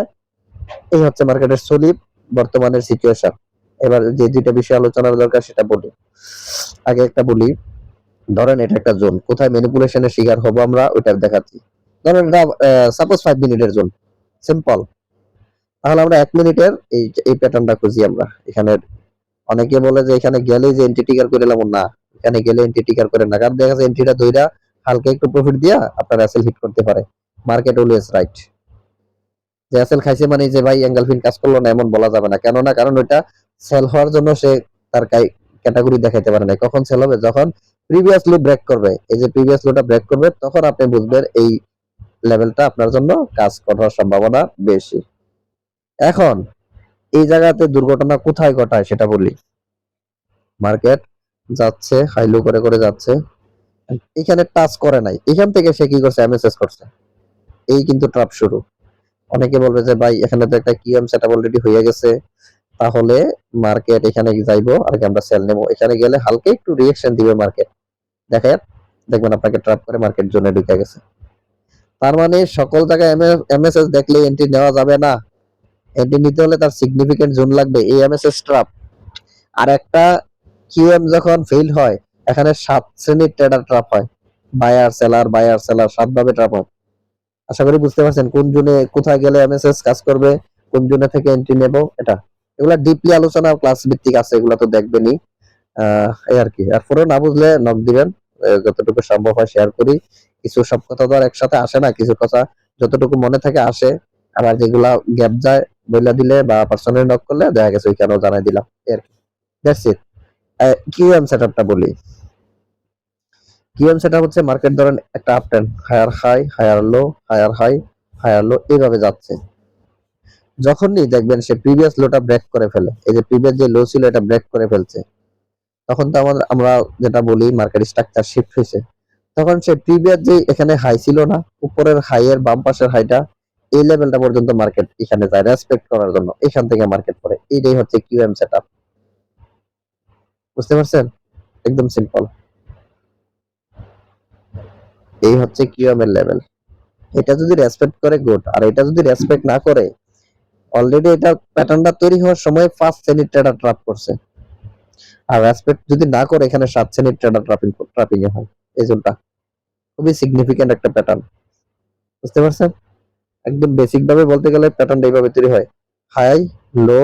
এই হচ্ছে মার্কেটের সলিড বর্তমানের সিচুয়েশন। এবার যে দুইটা বিষয় আলোচনার দরকার সেটা বলি। আগে একটা বলি, ধরেন এটা একটা জোন, কোথায় ম্যানিপুলেশনের শিকার হবো আমরা ওইটা দেখাচ্ছি। ধরেন এটা সাপোজ 5 মিনিটের জোন, সিম্পল। তাহলে আমরা 1 মিনিটের এই প্যাটার্নটা খুঁজি আমরা। এখানে অনেকে বলে যে এখানে গেলেই যে এন্ট্রি টিকার করে এলাম, না, এখানে গেলে এন্ট্রি টিকার করে না, কারণ দেখা যাচ্ছে এন্ট্রিটা ধইরা হালকা একটু প্রফিট দিয়া আপনার অ্যাসেল হিট করতে পারে। Market always right. যে অ্যাসেল খাইছে মানে যে ভাই অ্যাঙ্গেল ফিন কাজ করলো না এমন বলা যাবে না, কেন না, কারণ ওইটা সেল হওয়ার জন্য সে তার ক্যাটাগরি দেখাইতে পারে না। কখন সেল হবে? যখন প্রিভিয়াস লো ব্রেক করবে। এই যে প্রিভিয়াস লোটা ব্রেক করবে তখন আপনি বুঝবেন এই লেভেলটা আপনার জন্য কাজ করার সম্ভাবনা বেশি। এখন এই জায়গাতে দুর্ঘটনা কোথায় ঘটায় সেটা বলি। মার্কেট যাচ্ছে হাই লো করে করে যাচ্ছে, এখানে টাচ করে নাই, এখান থেকে সে কি করছে? এমএসএস করছে। এই কিন্তু ট্রাপ শুরু। অনেকে বলবে যে ভাই এখানে তো একটা কিউএম সেটআপ অলরেডি হয়ে গেছে, তাহলে মার্কেট এখানে যাইবো আর আমরা সেল নেব। এখানে গেলে হালকা একটু রিঅ্যাকশন দিবে মার্কেট, দেখেন, দেখবেন আপনাকে ট্র্যাপ করে মার্কেট জোনে ঢুকে গেছে। তার মানে সকল জায়গায় এমএসএস দেখলে এন্ট্রি নেওয়া যাবে না। এন্ট্রি নিতে হলে তার সিগনিফিকেন্ট জোন লাগবে, এই এমএসএস ট্র্যাপ। আর একটা কিউএম যখন ফেল হয়, এখানে 7 শ্রেণীর ট্রেডার ট্র্যাপ হয়, বায়ার সেলার 7 ভাবে ট্র্যাপ হয়। আশা করি বুঝতে পারছেন কোন জোনে কোথায় গেলে এমএসএস কাজ করবে, কোন জোনে থেকে এন্ট্রি নেব। এটা এগুলা ডিপলি আলোচনা ক্লাস ভিত্তিক আছে, এগুলা তো দেখবেনই। এই আর কি। আর পুরো না বুঝলে নক দিবেন, যতটুকু সম্ভব হয় শেয়ার করি। কিছু সব কথা তো আর একসাথে আসে না, কিছু কথা যতটুকু মনে থাকে আসে। আবার যেগুলা গ্যাপ যায় বইলা দিলে বা পার্সোনালি নক করলে দেখা গেছে ওইখানেও জানাই দিলাম, এই আর কি। That's it. কিউএম সেটআপটা বলি। কিউএম সেটআপ হচ্ছে মার্কেট ধরেন একটা up trend, higher high, higher low, higher high, higher low, এইভাবে যাচ্ছে। যখনই দেখবেন সে প্রিভিয়াস লোটা ব্রেক করে ফেলে, এই যে প্রিভিয়াস যে লো ছিল এটা ব্রেক করে ফেলছে, তখন তো আমরা যেটা বলি মার্কেট স্ট্রাকচার শিফট হয়েছে। তখন সে প্রিভিয়াস যে এখানে হাই ছিল না, উপরের হাই এর বাম পাশের হাইটা, এই লেভেলটা পর্যন্ত মার্কেট এখানে যায় রেসপেক্ট করার জন্য, এখান থেকে মার্কেট পড়ে। এইটাই হচ্ছে কিউএম সেটআপ। বুঝতে পারছেন? একদম সিম্পল। এই হচ্ছে কিউএম এর লেভেল। এটা যদি রেসপেক্ট করে গুড, আর এটা যদি রেসপেক্ট না করে, অলরেডি এটা প্যাটার্নটা তৈরি হওয়ার সময় ফার্স্ট শ্রেণীর ট্রেডার ট্র্যাপ করছে। আর রেসপেক্ট যদি না করে এখানে 7 শ্রেণীর ট্রেডার ট্র্যাপিং এ হয়। এই জোনটা খুবই সিগনিফিকেন্ট একটা প্যাটার্ন। বুঝতে পারছেন? একদম বেসিক ভাবে বলতে গেলে প্যাটার্নটা এইভাবে তৈরি হয়, high low,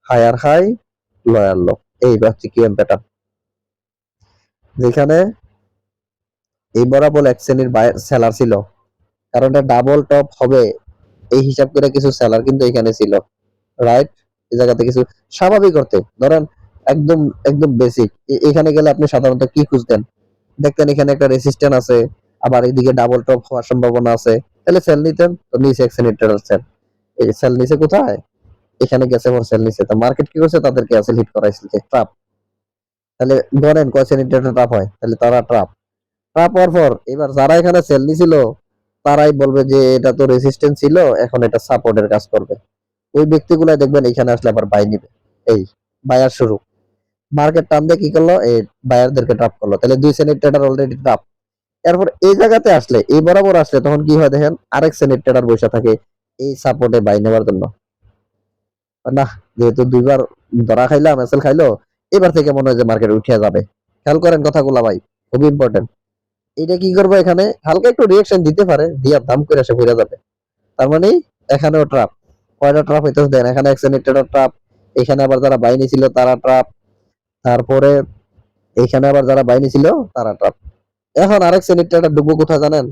higher high, lower low. এই হচ্ছে কিউএম প্যাটার্ন, যেখানে এই বরাবর এক শ্রেণীর সেলার ছিল, কারণ এটা ডাবল টপ হবে এই হিসাব করে কিছু সেলার কিন্তু এখানে ছিল, রাইট? এই জায়গাতে কিছু স্বাভাবিক করতে ধরেন একদম একদম বেসিক। এখানে গেলে আপনি সাধারণত কি খুঁজতেন? দেখতেন এখানে একটা রেসিস্ট্যান্স আছে, আবার এদিকে ডাবল টপ হওয়ার সম্ভাবনা আছে, তাহলে সেল নিতেন। তো নিচে এক শ্রেণীর ট্রেডার সেল, এই সেল নিচে কোথায়? এখানে গেছে ওর সেল নিচে। তো মার্কেট কি করছে? তাদেরকে অ্যাসেল হিট করাইছে, ট্রাপ। তাহলে ধরেন কয় শ্রেণীর ট্রেডার ট্রাপ হয়? তাহলে তারা ট্রাপ হওয়ার পর এবার যারা এখানে সেল নিছিল তারাই বলবে যে এটা তো রেসিস্ট্যান্স ছিল, এখন এটা সাপোর্টের কাজ করবে। ওই ব্যক্তিগুলো দেখবেন এখানে আসলে আবার বাই নিবে। এই বায়ার শুরু, মার্কেট টান দিয়ে কি করলো? এই বায়ারদেরকে ট্রাপ করলো। তাহলে 2 শ্রেণীর ট্রেডার অলরেডি ট্রাপ। এরপর এই জায়গাতে আসলে, এই বরাবর আসলে তখন কি হয় দেখেন, আরেক শ্রেণীর ট্রেডার বসে থাকে এই সাপোর্টে বাই নেওয়ার জন্য। না, যেহেতু দুইবার ধরা খাইলাম, এসএল খাইলো, এবার থেকে মনে হয় যে মার্কেট উঠিয়া যাবে। খেয়াল করেন কথাগুলা ভাই, খুবই ইম্পর্টেন্ট। এটা কি করবো? এখানে হালকা একটু রিঅ্যাকশন দিতে পারে, দিয়া দাম করে এসে ঘুরে যাবে। তার মানে এখানেও ট্রাপ। কয়টা ট্রাপ হইতেছে দেন, এখানে এক শ্রেণীর ট্রেডার ট্রাপ, এখানে আবার যারা বাইনি ছিল তারা ট্রাপ, তারপরে এইখানে আবার যারা বাইনি ছিল তারা ট্রাপ। এখন আরেক শ্রেণীর ট্রেডার ডুববো কোথায় জানেন?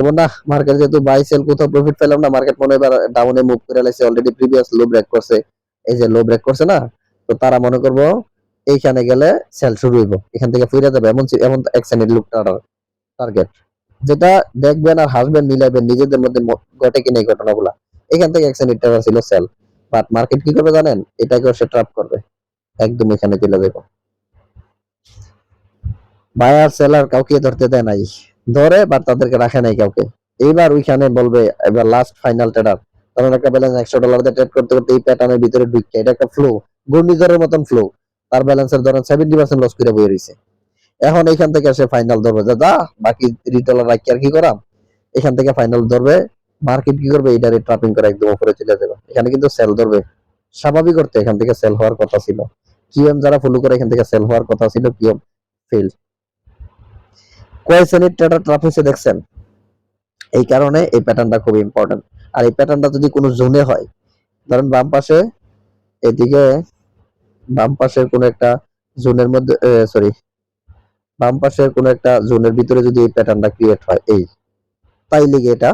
এবং না, মার্কেট যেহেতু বাই সেল কোথাও প্রফিট পেলাম না, মার্কেট মনে হয় ডাউনে মুভ করে লাইছে, অলরেডি প্রিভিয়াস লো ব্রেক করছে। এই যে লো ব্রেক করছে না, তো তারা মনে করবো এইখানে গেলে সেল শুরু হইব, এখান থেকে ফিরে যাবে, এমন এমন এক শ্রেণীর লোক টার্গেট। যেটা দেখবেন আর হাসবেন, মিলাইবেন নিজেদের মধ্যে ঘটে কিনা এই ঘটনাগুলা। এখান থেকে এক শ্রেণীর ট্রেডার ছিল সেল, বাট মার্কেট কি করবে জানেন? এটাকে সে ট্র্যাপ করবে, একদম এখানে চলে যাবে। বায়ার সেলার কাউকে ধরতে দেয় নাই, ধরে বাট তাদেরকে রাখে নাই কাউকে। এইবার ওইখানে বলবে এবার লাস্ট ফাইনাল ট্রেডার, কারণ একটা ব্যালেন্স $100 দিয়ে ট্রেড করতে করতে এই প্যাটার্নের ভিতরে ঢুকে, এটা একটা ফ্লো, ঘূর্ণিঝড়ের মতন ফ্লো। তার ব্যালেন্সের ধরেন 70% লস করে বয়ে রয়েছে। এখন এখান থেকে সে ফাইনাল ধরবে, যে যা বাকি রিটেলার রাখি আর কি করাম, এখান থেকে ফাইনাল ধরবে। মার্কেট কি করবে, এটারে ট্রাপিং করে একদম উপরে চলে যাবে, এখানে কিন্তু সেল ধরবে। স্বাভাবিক অর্থে এখান থেকে সেল হওয়ার কথা ছিল, কিউএম যারা ফলো করে এখান থেকে সেল হওয়ার কথা ছিল, কিউএম ফেল। কয় শ্রেণীর ট্রেডার ট্রাপ হয়েছে দেখছেন? এই কারণে এই প্যাটার্নটা খুব ইম্পর্টেন্ট। আর এই প্যাটার্নটা যদি কোনো জোনে হয়, ধরেন বাম পাশে এদিকে, বাম পাশের কোনো একটা জোনের মধ্যে, সরি, বাম পাশের কোনো একটা জোনের ভিতরে যদি এই প্যাটার্নটা ক্রিয়েট হয়, এই তাই লিগে এটা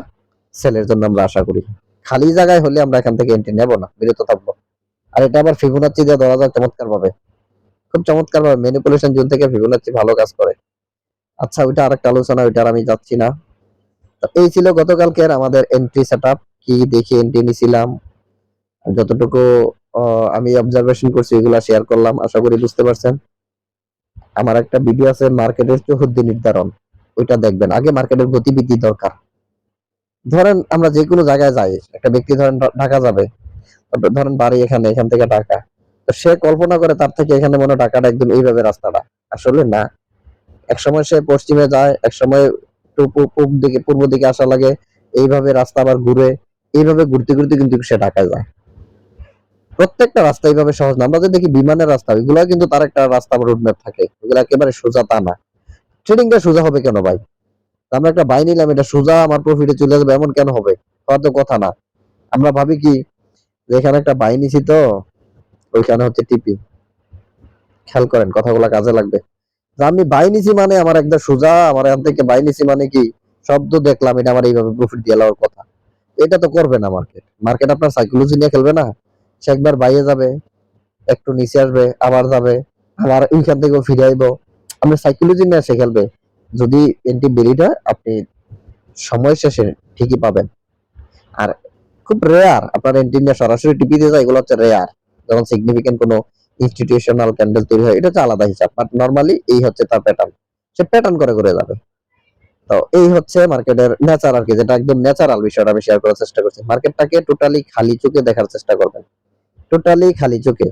সেলের জন্য আমরা আশা করি। খালি জায়গায় হলে আমরা এখান থেকে এন্ট্রি নেব না, বিরত থাকবো। আর এটা আবার ফিবোনাচ্চি দিয়ে ধরা যায় চমৎকার ভাবে, খুব চমৎকার ভাবে ম্যানিপুলেশন জোন থেকে ফিবোনাচ্চি ভালো কাজ করে। আচ্ছা, ওইটা আরেকটা আলোচনা, ওইটা আর আমি যাচ্ছি না। তো এই ছিল গতকালকের আমাদের এন্ট্রি সেটআপ, কি দেখে এন্ট্রি নিছিলাম, যতটুকু আমি অবজারভেশন করছি এগুলা শেয়ার করলাম, আশা করি বুঝতে পারছেন। আমার একটা ভিডিও আছে মার্কেটের চৌহদ্দি নির্ধারণ, ওইটা দেখবেন। আগে মার্কেটের গতিবিধি দরকার। ধরেন আমরা যে কোনো জায়গায় যাই, একটা ব্যক্তি ধরেন ঢাকা যাবে, ধরেন বাড়ি এখানে, এখান থেকে ঢাকা, তো সে কল্পনা করে তার থেকে এখানে মনে হয় ঢাকাটা একদম এইভাবে রাস্তাটা, আসলে না। এক সময় সে পশ্চিমে যায়, এক সময় পূর্ব দিকে আসা লাগে, এইভাবে রাস্তা আবার ঘুরে, এইভাবে ঘুরতে ঘুরতে কিন্তু সে ঢাকায় যায়। প্রত্যেকটা রাস্তা এইভাবে সহজ না। আমরা যে দেখি বিমানের রাস্তা, ওইগুলা কিন্তু তার একটা রাস্তা রোডম্যাপ থাকে, ওগুলো একেবারে সোজা তা না। ট্রেডিংটা সোজা হবে কেন ভাই? আমরা একটা বাই নিলাম, এটা সোজা আমার প্রফিটে চলে যাবে এমন কেন হবে? হয়তো কথা না। আমরা ভাবি কি যে এখানে একটা বাই নিছি, তো ওইখানে হচ্ছে টিপি। খেয়াল করেন, কথাগুলো কাজে লাগবে। যে আমি বাই নিছি মানে আমার একদম সোজা, আমার এখান থেকে বাই নিছি মানে কি শব্দ দেখলাম, এটা আমার এইভাবে প্রফিট দিয়ে লওয়ার কথা। এটা তো করবে না মার্কেট। মার্কেট আপনার সাইকোলজি নিয়ে খেলবে না। সে একবার বাইরে যাবে, একটু নিচে আসবে, আবার যাবে, আবার ওইখান থেকেও ফিরে আইবো। আপনি সাইকোলজি নিয়ে সে খেলবে। যদি এন্টি বেরিটা আপনি সময় শেষে ঠিকই পাবেন। আর খুব রেয়ার আপনার এন্টি নিয়ে সরাসরি টিপি দিয়ে যায়, এগুলো হচ্ছে রেয়ার। যখন সিগনিফিকেন্ট কোনো ইনস্টিটিউশনাল ক্যান্ডেল তৈরি হয়, এটা হচ্ছে আলাদা হিসাব, বাট নর্মালি এই হচ্ছে তার প্যাটার্ন। সে প্যাটার্ন করে করে যাবে। তো এই হচ্ছে মার্কেটের নেচার আর কি, যেটা একদম ন্যাচারাল বিষয়টা আমি শেয়ার করার চেষ্টা করছি। মার্কেটটাকে টোটালি খালি চোখে দেখার চেষ্টা করবেন, টোটালি খালি চোখে।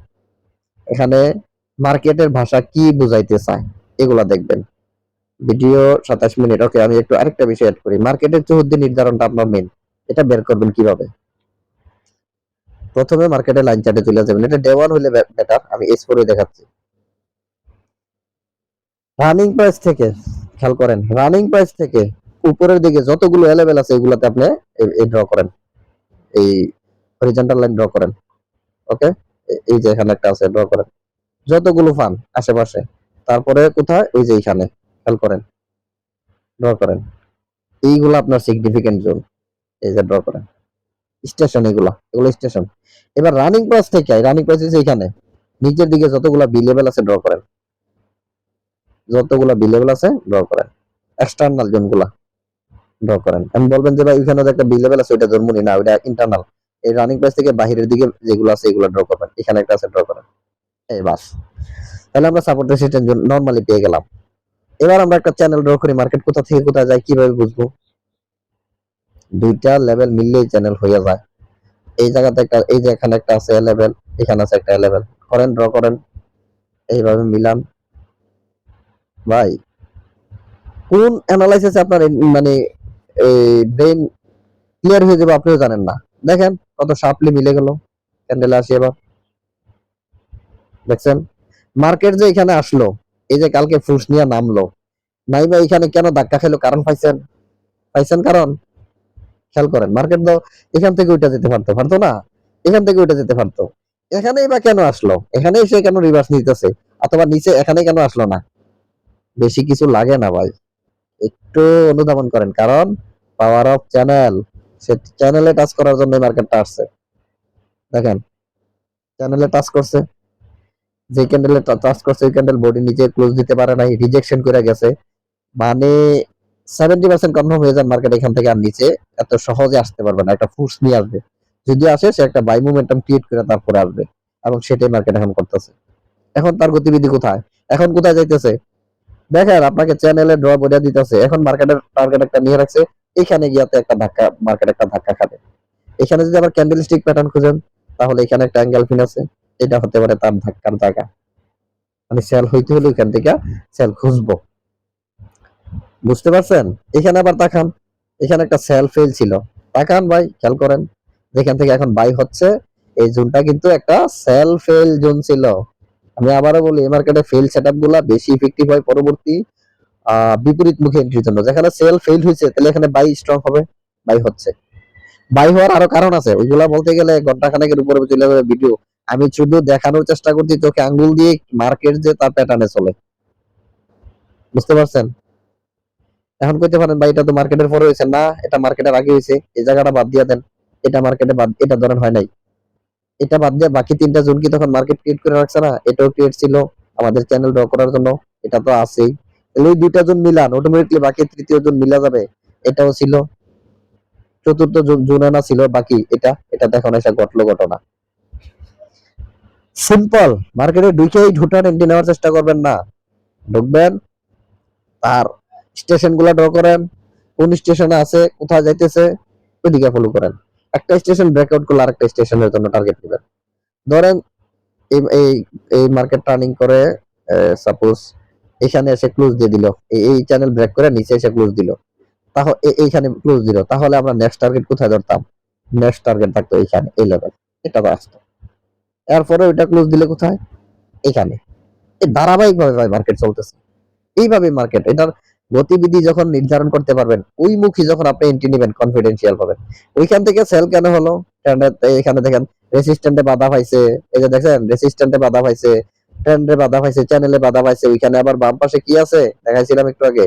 এখানে মার্কেটের ভাষা কি বুঝাইতে চায় এগুলা দেখবেন। Video 27 minute. ওকে, আমি একটু আরেকটা বিষয় অ্যাড করি। মার্কেটের চৌহদ্দি নির্ধারণটা আপনার মেন, এটা বের করবেন কিভাবে? প্রথমে মার্কেটে লাইন চার্টে চলে যাবেন, এটা ডে 1 হলে বেটার, আমি S4 দেখাচ্ছি। রানিং প্রাইস থেকে খেয়াল করেন, রানিং প্রাইস থেকে উপরের দিকে যতগুলো লেভেল আছে এগুলাতে আপনি এই ড্র করেন, এই হরিজন্টাল লাইন ড্র করেন। ওকে, এই যে এখানে একটা আছে, ড্র করেন যতগুলো ফান আশেপাশে। তারপরে কোথায়, ওই যে এইখানে খেয়াল করেন, ড্র করেন। এইগুলো আপনার সিগনিফিকেন্ট জোন, এই যে ড্র করেন। স্টেশন, এগুলো স্টেশন। এবার রানিং প্রাইস থেকে, রানিং প্রাইস এইখানে নিচের দিকে যতগুলো বি লেভেল আছে ড্র করেন, যতগুলো বি লেভেল আছে ড্র করেন। এক্সটার্নাল জোন গুলা ড্র করেন। আমি বলবেন যে ভাই ওইখানে একটা বি লেভেল আছে, ওইটা জন্মনি না, ওইটা ইন্টারনাল। এই রানিং প্রাইস থেকে বাহিরের দিকে যেগুলো আছে এগুলো ড্র করবেন, এখানে একটা আছে, ড্র করেন। এই বাস, তাহলে আমরা সাপোর্ট রেজিস্ট্যান্স জোন নরমালি পেয়ে গেলাম। এবার আমরা একটা চ্যানেল ড্র করি, মার্কেট কোথা থেকে কোথায় যায় কিভাবে বুঝবো? দুইটা লেভেল মিললেই চ্যানেল হয়ে যায়। এই জায়গাতে একটা, এই যে এখানে একটা আছে লেভেল, এখানে আছে একটা লেভেল, করেন, ড্র করেন, এইভাবে মিলান। ভাই কোন অ্যানালাইসিস আপনার মানে এই ব্রেন ক্লিয়ার হয়ে যাবে আপনিও জানেন না। দেখেন কত শার্পলি মিলে গেল। ক্যান্ডেলে আসি এবার, দেখছেন মার্কেট যে এখানে আসলো, এই যে কালকে ফুস নিয়ে নামলো, নাইবা এখানে কেন ধাক্কা খেলো, কারণ পাইছেন? পাইছেন কারণ? খেয়াল করেন, মার্কেট তো এখান থেকে ওইটা যেতে পারতো, পারতো না? এখান থেকে ওইটা যেতে পারতো, এখানেই বা কেন আসলো? এখানেই সে কেন রিভার্স নিতেছে? অথবা নিচে এখানে কেন আসলো না? বেশি কিছু লাগে না ভাই, একটু অনুধাবন করেন। কারণ পাওয়ার অফ চ্যানেল, সে চ্যানেলে টাচ করার জন্য মার্কেটটা আসছে। দেখেন চ্যানেলে টাচ করছে, যে ক্যান্ডেলে টাচ করছে ওই ক্যান্ডেল বডি নিচে ক্লোজ দিতে পারে নাই, রিজেকশন করে গেছে। মানে 70% কনফার্ম হয়ে যান মার্কেট এখান থেকে আর নিচে এত সহজে আসতে পারবে না, একটা ফোর্স নিয়ে আসবে। যদি আসে সে একটা বাই মোমেন্টাম ক্রিয়েট করে তারপরে আসবে, এবং সেটাই মার্কেট এখন করতেছে। এখন তার গতিবিধি কোথায়, এখন কোথায় যাইতেছে? দেখেন আপনাকে চ্যানেলে ড্র বোঝা দিতেছে, এখন মার্কেটের টার্গেট একটা নিয়ে রাখছে, এখানে গিয়াতে একটা ধাক্কা, মার্কেট একটা ধাক্কা খাবে। এখানে যদি আবার ক্যান্ডেলস্টিক প্যাটার্ন খুঁজেন, তাহলে এখানে একটা অ্যাঙ্গেল ফিন আছে, এটা হতে পারে তার ধাক্কার জায়গা। মানে সেল হইতে হলে এখান থেকে সেল খুঁজবো। বুঝতে পারছেন? এখানে আবার তাকান, এখানে একটা সেল ফেল ছিল। তাকান ভাই, খেয়াল করেন, যেখান থেকে এখন বাই হচ্ছে এই জোনটা কিন্তু একটা সেল ফেল জোন ছিল। আমি আবারও বলি, এই মার্কেটে ফেল সেটআপ গুলা বেশি ইফেক্টিভ হয় পরবর্তী বিপরীত মুখী এন্ট্রির জন্য। যেখানে সেল ফেল হয়েছে তাহলে এখানে বাই স্ট্রং হবে, বাই হচ্ছে। বাই হওয়ার আরো কারণ আছে, ওইগুলা বলতে গেলে ঘন্টা খানেকের উপরে চলে যাবে ভিডিও। আমি শুধু দেখানোর চেষ্টা করছি চোখে আঙ্গুল দিয়ে মার্কেট যে তার প্যাটার্নে চলে। বুঝতে পারছেন? এখন কইতে পারেন ভাই এটা তো মার্কেটের পরে হয়েছে, না এটা মার্কেটের আগে হয়েছে, এই জায়গাটা বাদ দিয়ে দেন। এটা মার্কেটে বাদ, এটা ধরেন হয় নাই, এটা বাদ দিয়ে বাকি তিনটা জোন কি তখন মার্কেট ক্রিয়েট করে রাখছে না? এটাও ক্রিয়েট ছিল আমাদের চ্যানেল ড্র করার জন্য, এটা তো আছেই। তাহলে এই দুইটা জোন মিলান, অটোমেটিকলি বাকি তৃতীয় জোন মিলা যাবে। এটাও ছিল, চতুর্থ জোন আনা ছিল বাকি, এটা এটা দেখুন এসে ঘটলো ঘটনা। সিম্পল, মার্কেটে ঢুকেই ঢুটান এন্ট্রি নেওয়ার চেষ্টা করবেন না। ঢুকবেন, তার স্টেশন গুলা ড্র করেন, কোন স্টেশনে আছে, কোথায় যাইতেছে, ওইদিকে ফলো করেন। একটা স্টেশন ব্রেকআউট করলে আরেকটা স্টেশনের জন্য টার্গেট নেবেন। ধরেন এই এই এই মার্কেট টার্নিং করে সাপোজ এখানে এসে ক্লোজ দিয়ে দিল, এই চ্যানেল ব্রেক করে নিচে এসে ক্লোজ দিল, তাহলে এইখানে ক্লোজ দিল, তাহলে আমরা নেক্সট টার্গেট কোথায় ধরতাম? নেক্সট টার্গেট থাকতো এইখানে, এই লেভেল, এটা তো আসতো। এরপরে ওইটা ক্লোজ দিলে কোথায়? এখানে। এই ধারাবাহিক ভাবে ভাই মার্কেট চলতেছে, এইভাবে মার্কেট, এটার গতিবিধি যখন নির্ধারণ করতে পারবেন, ওই মুখী যখন আপনি এন্ট্রি নেবেন কনফিডেন্সিয়াল পাবেন। ওইখান থেকে সেল কেন হলো? এখানে দেখেন রেসিস্ট্যান্টে বাধা পাইছে, এই যে দেখেন রেসিস্ট্যান্টে বাধা পাইছে, ট্রেন্ডে বাধা পাইছে, চ্যানেলে বাধা পাইছে। ওইখানে আবার বাম পাশে কি আছে দেখাইছিলাম একটু আগে,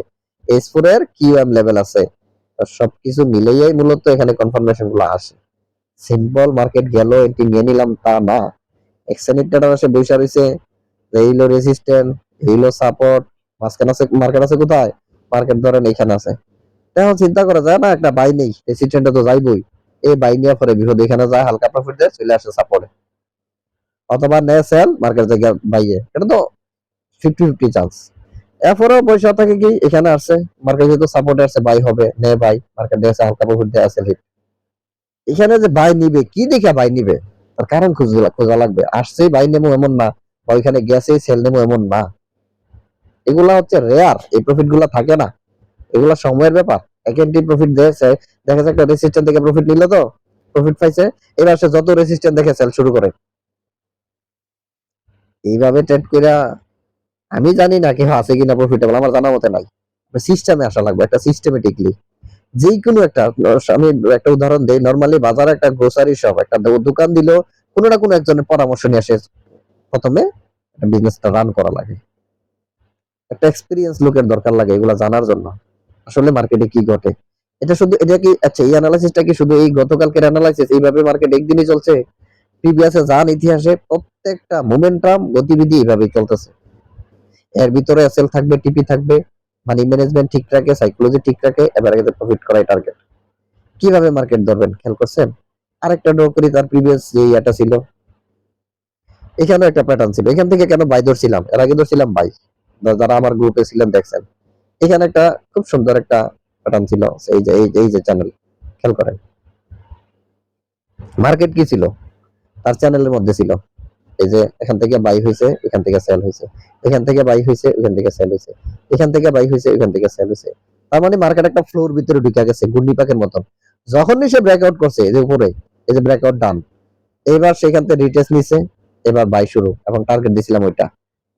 S4 এর কিউএম লেভেল আছে। তো সবকিছু মিলেই মূলত এখানে কনফার্মেশন গুলো আসে। সিম্পল মার্কেট গেল এন্ট্রি নিয়ে নিলাম তা না, এক্সেনিট ট্রেডার এসে বসে রয়েছে, এইলো রেজিস্ট্যান্ট, এইলো সাপোর্ট, মাঝখানে আছে, মার্কেট আছে কোথায়? মার্কেট ধরেন এইখানে আছে। এখন চিন্তা করা যায় না একটা বাই নেই, রেজিস্ট্যান্টে তো যাইবই, এই বাই নিয়ে পরে বিপদ, এখানে যায় হালকা প্রফিট দেয় চলে আসে সাপোর্টে, অথবা নেয় সেল মার্কেট জায়গা বাইয়ে, এটা তো 50-50 চান্স। এরপরেও পয়সা থাকে কি এখানে আসছে, মার্কেট যেহেতু সাপোর্টে আসছে বাই হবে, নেয় বাই, মার্কেট দিয়েছে হালকা প্রফিট দেয় আছে হিট। এখানে যে বাই নিবে কি দেখে বাই নিবে, তার কারণ খোঁজা লাগবে। আসছেই বাই নেবো এমন না, বা ওইখানে গেছেই সেল নেবো এমন না। এগুলা হচ্ছে রেয়ার, এই প্রফিট গুলা থাকে না, এগুলা সময়ের ব্যাপার। একেন্টি প্রফিট দিয়েছে, দেখা যাচ্ছে একটা রেসিস্ট্যান্ট থেকে প্রফিট নিল, তো প্রফিট পাইছে, এবার সে যত রেসিস্ট্যান্ট দেখে সেল শুরু করে। এইভাবে ট্রেড কইরা আমি জানি না কেউ আছে কিনা প্রফিটেবল, আমার জানা মতে নাই। সিস্টেমে আসা লাগবে, একটা সিস্টেমেটিকলি। যে কোনো একটা, আমি একটা উদাহরণ দেই, নরমালি বাজারে একটা গ্রোসারি শপ, একটা দোকান দিল, কোনো না কোনো একজনের পরামর্শ নিয়ে আসে প্রথমে বিজনেসটা রান করা লাগে। একটা এক্সপিরিয়েন্স লোকের দরকার লাগে এগুলা জানার জন্য আসলে মার্কেটে কি ঘটে। এটা শুধু, এটা কি আচ্ছা এই অ্যানালাইসিসটা কি শুধু এই গতকালকের অ্যানালাইসিস? এইভাবে মার্কেট একদিনই চলছে? প্রিভিয়াসে যান ইতিহাসে প্রত্যেকটা মোমেন্টাম গতিবিধি এইভাবেই চলতেছে। এর ভিতরে এসএল থাকবে, টিপি থাকবে, মানি ম্যানেজমেন্ট ঠিক রাখে, সাইকোলজি ঠিক রাখে, এবার আগে প্রফিট করাই টার্গেট। কিভাবে মার্কেট ধরবেন খেয়াল করছেন? আরেকটা ড্র করি, তার প্রিভিয়াস যে এটা ছিল, এখানে একটা প্যাটার্ন ছিল, এখান থেকে কেন বাই ধরছিলাম, এর আগে ধরছিলাম বাই, যারা আমার গ্রুপে ছিলেন দেখছেন। এখানে একটা খুব সুন্দর একটা প্যাটার্ন ছিল, এই যে চ্যানেল, খেয়াল করেন মার্কেট কি ছিল, তার চ্যানেলের মধ্যে ছিল। এই যে এখান থেকে বাই হয়েছে, এখান থেকে সেল হয়েছে, এখান থেকে বাই হয়েছে, এখান থেকে সেল হয়েছে, এখান থেকে বাই হয়েছে, এখান থেকে সেল হয়েছে। তার মানে মার্কেট একটা ফ্লোর ভিতরে ঢুকে গেছে ঘূর্ণি পাকের মতন। যখনই সে ব্রেকআউট করছে এই যে উপরে, এই যে ব্রেকআউট ডান, এবার সেখান থেকে রিটেস্ট নিছে, এবার বাই শুরু, এবং টার্গেট দিছিলাম ওইটা।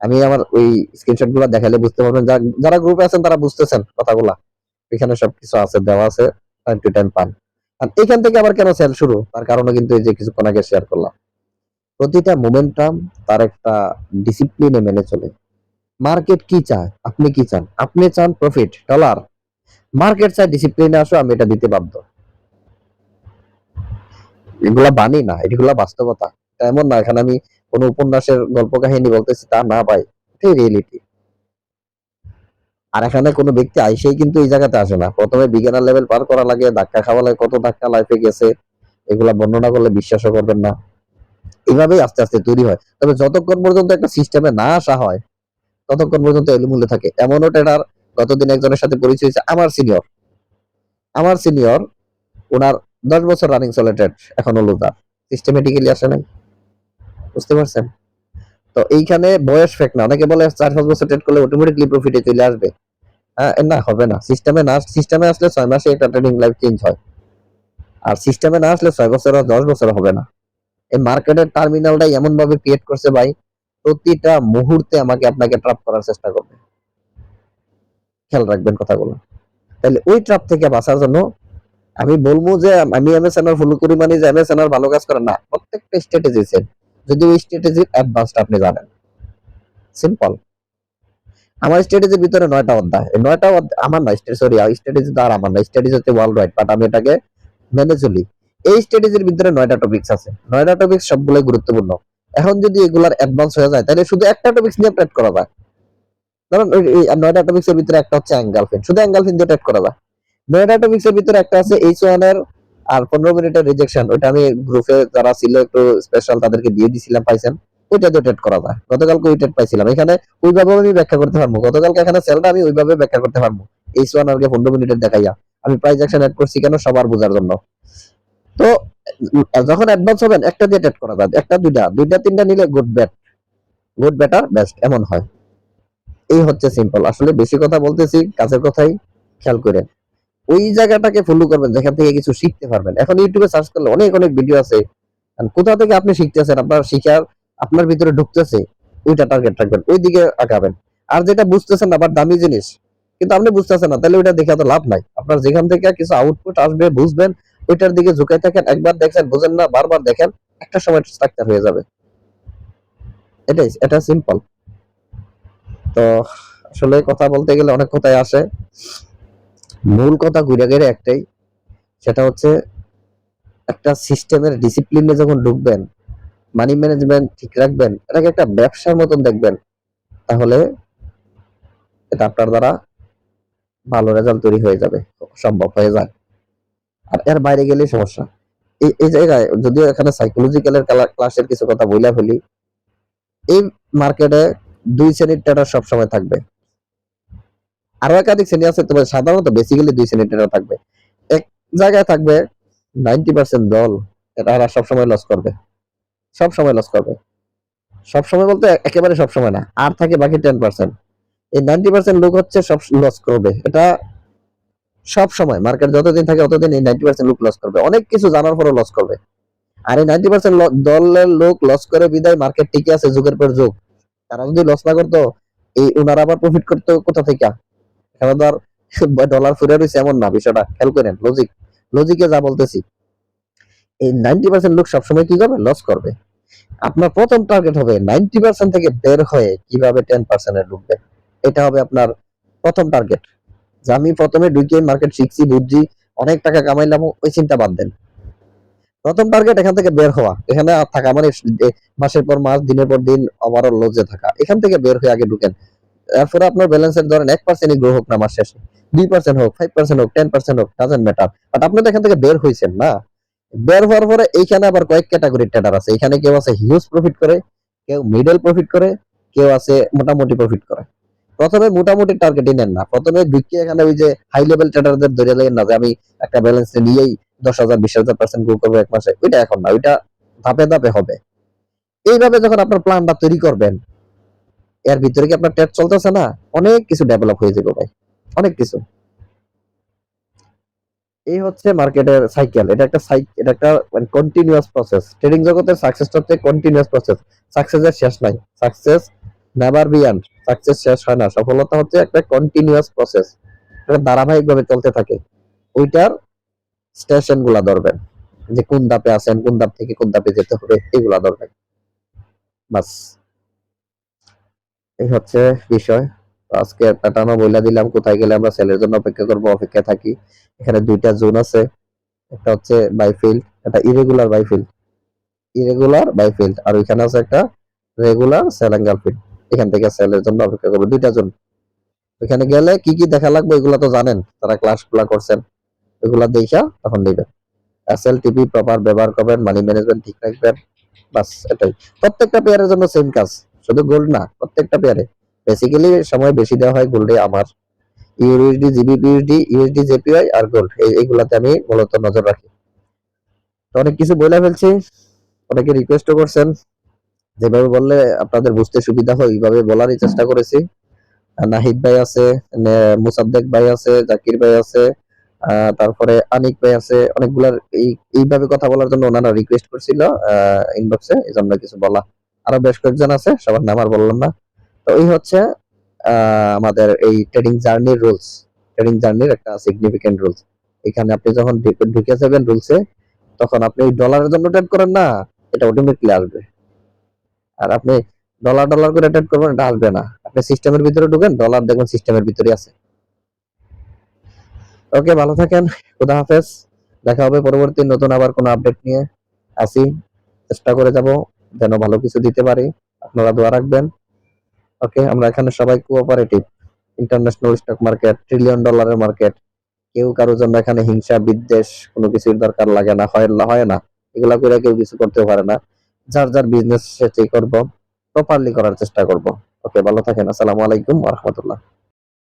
আমি আমার ওই স্ক্রিনশট গুলো দেখালে বুঝতে পারবেন, যারা গ্রুপে আছেন তারা বুঝতেছেন কথাগুলা, এখানে সবকিছু আছে, দেওয়া আছে, টাইম টু টাইম পান। আর এখান থেকে আবার কেন সেল শুরু, তার কারণে কিন্তু এই যে কিছুক্ষণ আগে শেয়ার করলাম। প্রতিটা মোমেন্টাম তার একটা ডিসিপ্লিনে মেনে চলে। মার্কেট কি চায়, আপনি কি চান? আপনি চান প্রফিট ডলার, মার্কেট চায় ডিসিপ্লিনে আসো, আমি এটা দিতে বাধ্য। এগুলা বানি না, এগুলা বাস্তবতা। এটা এমন না এখানে আমি কোনো উপন্যাসের গল্প কাহিনী বলতেছি তা না ভাই, এটাই রিয়েলিটি। আর এখানে কোনো ব্যক্তি আইসেই কিন্তু এই জায়গাতে আসে না, প্রথমে বিগিনার লেভেল পার করা লাগে, ধাক্কা খাওয়া লাগে, কত ধাক্কা লাইফে গেছে, এগুলা বর্ণনা করলে বিশ্বাসও করবেন না। এইভাবেই আস্তে আস্তে তৈরি হয়। তবে যতক্ষণ পর্যন্ত একটা সিস্টেমে না আসা হয় ততক্ষণ পর্যন্ত এলোমেলো থাকে। এমনও ট্রেডার, গতদিন একজনের সাথে পরিচয় হয়েছে, আমার সিনিয়র, ওনার 10 বছর রানিং চলে ট্রেড, এখনো লুজার, সিস্টেমেটিক্যালি আসে নাই। বুঝতে পারছেন? তো এইখানে বয়স ফেক না, অনেকে বলে 4-5 বছর ট্রেড করলে অটোমেটিকলি প্রফিটে চলে আসবে। না, হবে না। সিস্টেমে আসলে 6 মাসে একটা ট্রেডিং লাইফ চেঞ্জ হয়, আর সিস্টেমে না আসলে 6 বছর আর 10 বছর হবে না। এই মার্কেটের টার্মিনালটাই এমন ভাবে ক্রিয়েট করছে ভাই, প্রতিটা মুহূর্তে আমাকে আপনাকে ট্র্যাপ করার চেষ্টা করবে। খেয়াল রাখবেন কথাগুলো। তাহলে ওই ট্র্যাপ থেকে বাঁচার জন্য আমি বলবো যে আমি এমএসএনআর ফলো করি মানে যে এমএসএনআর ভালো কাজ করে না, প্রত্যেকটা স্ট্র্যাটেজি সেম, যদি ওই স্ট্র্যাটেজির অ্যাডভান্সটা আপনি জানেন। সিম্পল। আমার স্ট্র্যাটেজির ভিতরে 9টা অধ্যায়, এই 9টা আমার না, সরি স্ট্র্যাটেজি তো আর আমার না, স্ট্র্যাটেজি হচ্ছে ওয়ার্ল্ড ওয়াইড, বাট আমি এটাকে মেনে চলি। এই স্ট্র্যাটেজির ভিতরে 9টা টপিকস আছে, 9টা টপিকস সবগুলোই গুরুত্বপূর্ণ। এখন যদি এগুলার অ্যাডভান্স হয়ে যায় তাহলে শুধু একটা টপিকস নিয়ে ট্রেড করা যায়। ধরুন এই 9টা টপিক্সের ভিতরে একটা হচ্ছে অ্যাঙ্গেলফিন, শুধু অ্যাঙ্গেলফিন দিয়ে ট্রেড করা যায়। 9টা টপিক্সের ভিতরে একটা আছে H1 এর আর 15 মিনিটের রিজেকশন, ওটা আমি গ্রুপে যারা ছিল একটু স্পেশাল তাদেরকে দিয়ে দিছিলাম, পাইছেন, ওইটা দিয়ে ট্রেড করা যায়। গতকালকে ওই ট্রেড পাইছিলাম, এখানে ওইভাবে আমি ব্যাখ্যা করতে পারবো, গতকালকে এখানে সেলটা আমি ওইভাবে ব্যাখ্যা করতে পারবো, H1 আর 15 মিনিটের দেখাইয়া আমি প্রাইস অ্যাকশন অ্যাড করছি কেন, সবার বোঝার জন্য। তো যখন অ্যাডভান্স হবেন একটা দিয়ে ট্রেড করা যায়, একটা দুইটা দুইটা তিনটা নিলে good bad, good better best এমন হয়। এই হচ্ছে সিম্পল। আসলে বেশি কথা বলতেছি, কাজের কথাই খেয়াল করেন। ওই জায়গাটাকে ফলো করবেন যেখান থেকে কিছু শিখতে পারবেন। এখন ইউটিউবে সার্চ করলে অনেক অনেক ভিডিও আছে, কোথা থেকে আপনি শিখতেছেন, আপনার শিখার আপনার ভিতরে ঢুকতেছে, ওইটা টার্গেট রাখবেন, ওই দিকে আগাবেন। আর যেটা বুঝতেছেন না, আবার দামি জিনিস কিন্তু আপনি বুঝতেছেন না, তাহলে ওইটা দেখে তো লাভ নাই। আপনার যেখান থেকে কিছু আউটপুট আসবে বুঝবেন, ওইটার দিকে ঝুঁকাই থাকেন। একবার দেখেন বুঝেন না, বারবার দেখেন, একটা সময় স্ট্রাকচার হয়ে যাবে। এটা সিম্পল। তো আসলে কথা বলতে গেলে অনেক কথাই আসে, মূল কথা ঘুরে গেলে একটাই, সেটা হচ্ছে একটা সিস্টেমের ডিসিপ্লিনে যখন ঢুকবেন, মানি ম্যানেজমেন্ট ঠিক রাখবেন, এটাকে একটা ব্যবসার মতন দেখবেন, তাহলে এটা আপনার দ্বারা ভালো রেজাল্ট তৈরি হয়ে যাবে, সম্ভব হয়ে যায়। আর এর বাইরে গেলেই সমস্যা। এই জায়গায় যদিও এখানে সাইকোলজিক্যালের ক্লাসের কিছু কথা বইলা ফেলি, এই মার্কেটে 2 শ্রেণীর ট্রেডার সবসময় থাকবে, আরো একাধিক শ্রেণী আছে, তবে সাধারণত বেসিক্যালি 2 শ্রেণীর ট্রেডার থাকবে। এক জায়গায় থাকবে 90% দল, এরা সবসময় লস করবে, সবসময় লস করবে। সবসময় বলতে একেবারে সবসময় না, আর থাকে বাকি 10%। এই 90% লোক হচ্ছে সব লস করবে, এটা সব সময় মার্কেট যতদিন থাকে ততদিন এই 90% লোক লস করবে, অনেক কিছু জানার পরও লস করবে। আর এই 90% দলের লোক লস করে বিদায় মার্কেট টিকে আছে যুগের পর যুগ। তারা যদি লস না করতো, এই ওনারা আবার প্রফিট করতো কোথা থেকে? এখানে তো আর ডলার ফিরে রয়েছে এমন না, বিষয়টা খেয়াল করেন, লজিকে যা বলতেছি। এই 90% লোক সবসময় কি করবে? লস করবে। আপনার প্রথম টার্গেট হবে 90% থেকে বের হয়ে কিভাবে 10% ঢুকবে, এটা হবে আপনার প্রথম টার্গেট। যে আমি প্রথমে ঢুকে মার্কেট শিখছি, বুঝছি, অনেক টাকা কামাইলাম, ওই চিন্তা বাদ দেন। প্রথম টার্গেট এখান থেকে বের হওয়া, এখানে আর থাকা মানে মাসের পর মাস, দিনের পর দিন ওভারঅল লসে থাকা, এখান থেকে বের হয়ে আগে ঢুকেন। এরপরে আপনার ব্যালেন্সের ধরেন 1% গ্রো হোক না মাস শেষে, 2% হোক, 5% হোক, 10% হোক, ডাজন্ট ম্যাটার, বাট আপনি তো এখান থেকে বের হয়েছেন না। বের হওয়ার পরে এইখানে আবার কয়েক ক্যাটাগরির ট্রেডার আছে, এখানে কেউ আছে হিউজ প্রফিট করে, কেউ মিডল প্রফিট করে, কেউ আছে মোটামুটি প্রফিট করে। প্রথমে মোটামুটি টার্গেটই নেন না, প্রথমে ঢুকিয়ে এখানে ওই যে হাই লেভেল ট্রেডারদের ধরে লেন না যে আমি একটা ব্যালেন্স নিয়েই 10,000 20,000% গ্রো করবো এক মাসে, ওইটা এখন না, ওইটা ধাপে ধাপে হবে। এইভাবে যখন আপনার প্ল্যানটা তৈরি করবেন, এর ভিতরে কি আপনার ট্রেড চলতেছে না, অনেক কিছু ডেভেলপ হয়ে যাবে ভাই, অনেক কিছু। এই হচ্ছে মার্কেটের সাইকেল, এটা একটা মানে কন্টিনিউয়াস প্রসেস। ট্রেডিং জগতের সাকসেসটা হচ্ছে কন্টিনিউয়াস প্রসেস, সাকসেসের শেষ নাই, success never be end, success শেষ হয় না, সফলতা হচ্ছে একটা কন্টিনিউয়াস প্রসেস, এটা ধারাবাহিকভাবে চলতে থাকে। ওইটার স্টেশন গুলা ধরবেন, যে কোন ধাপে আছেন, কোন ধাপ থেকে কোন ধাপে যেতে হবে, এগুলা ধরবেন, বাস। এই হচ্ছে বিষয়। তো আজকে প্যাটার্নও বইলা দিলাম, কোথায় গেলে আমরা সেলের জন্য অপেক্ষা করবো, অপেক্ষায় থাকি। এখানে 2টা জোন আছে, একটা হচ্ছে বাইফিল্ড, একটা ইরেগুলার বাইফিল্ড, আর ওইখানে আছে একটা রেগুলার সেল অ্যাঙ্গেল ফিল্ড। এখান থেকে সেলের জন্য অপেক্ষা করবো, 2টা জোন। ওইখানে গেলে কি কি দেখা লাগবে এগুলা তো জানেন, তারা ক্লাস গুলা করছেন, এগুলা দেখা তখন দিবেন। SLTP প্রপার ব্যবহার করবেন, মানি ম্যানেজমেন্ট ঠিক রাখবেন, বাস এটাই। প্রত্যেকটা পেয়ারের জন্য সেম কাজ, শুধু গোল্ড না, প্রত্যেকটা পেয়ারে বেসিক্যালি সময় বেশি দেওয়া হয় গোল্ডে আমার। ইউএসডি, জিবিপিউএসডি, ইউএসডি, জেপিওয়াই আর গোল্ড, এইগুলাতে আমি মূলত নজর রাখি। তো অনেক কিছু বলে ফেলছি, অনেকে রিকোয়েস্টও করছেন, যেভাবে বললে আপনাদের বুঝতে সুবিধা হয় ওইভাবে বলারই চেষ্টা করেছি। নাহিদ ভাই আছে, মুসাদ্দেক ভাই আছে, জাকির ভাই আছে, তারপরে আনিক ভাই আছে, অনেকগুলার এইভাবে কথা বলার জন্য ওনারা রিকোয়েস্ট করছিল ইনবক্সে, এই জন্য কিছু বলা। আরো বেশ কয়েকজন আছে, সবার নাম আর বললাম না। তো এই হচ্ছে আমাদের এই ট্রেডিং জার্নির রুলস, ট্রেডিং জার্নির একটা সিগনিফিকেন্ট রুলস। এখানে আপনি যখন ঢুকে যাবেন রুলসে, তখন আপনি ওই ডলারের জন্য ট্রেড করেন না, এটা অটোমেটিকলি আসবে। আর আপনি ডলার ডলার করে ট্রেড করবেন, এটা আসবে না। আপনি সিস্টেমের ভিতরে ঢুকেন, ডলার দেখবেন সিস্টেমের ভিতরে আছে। ওকে, ভালো থাকেন, খুদা হাফেজ। দেখা হবে পরবর্তী নতুন আবার কোনো আপডেট নিয়ে। আসি, চেষ্টা করে যাব যেন ভালো কিছু দিতে পারি, আপনারা দোয়া রাখবেন। ওকে, আমরা এখানে সবাই cooperative. International stock market trillion ডলারের মার্কেট, কেউ কারোর জন্য এখানে হিংসা বিদ্বেষ কোনো কিছুর দরকার লাগে না, হয় না। এগুলা করে কেউ কিছু করতে পারে না। যার যার বিজনেস সে করব, প্রপারলি করার চেষ্টা করব। ওকে, ভালো থাকেন, আসসালামু আলাইকুম ওয়া রাহমাতুল্লাহ।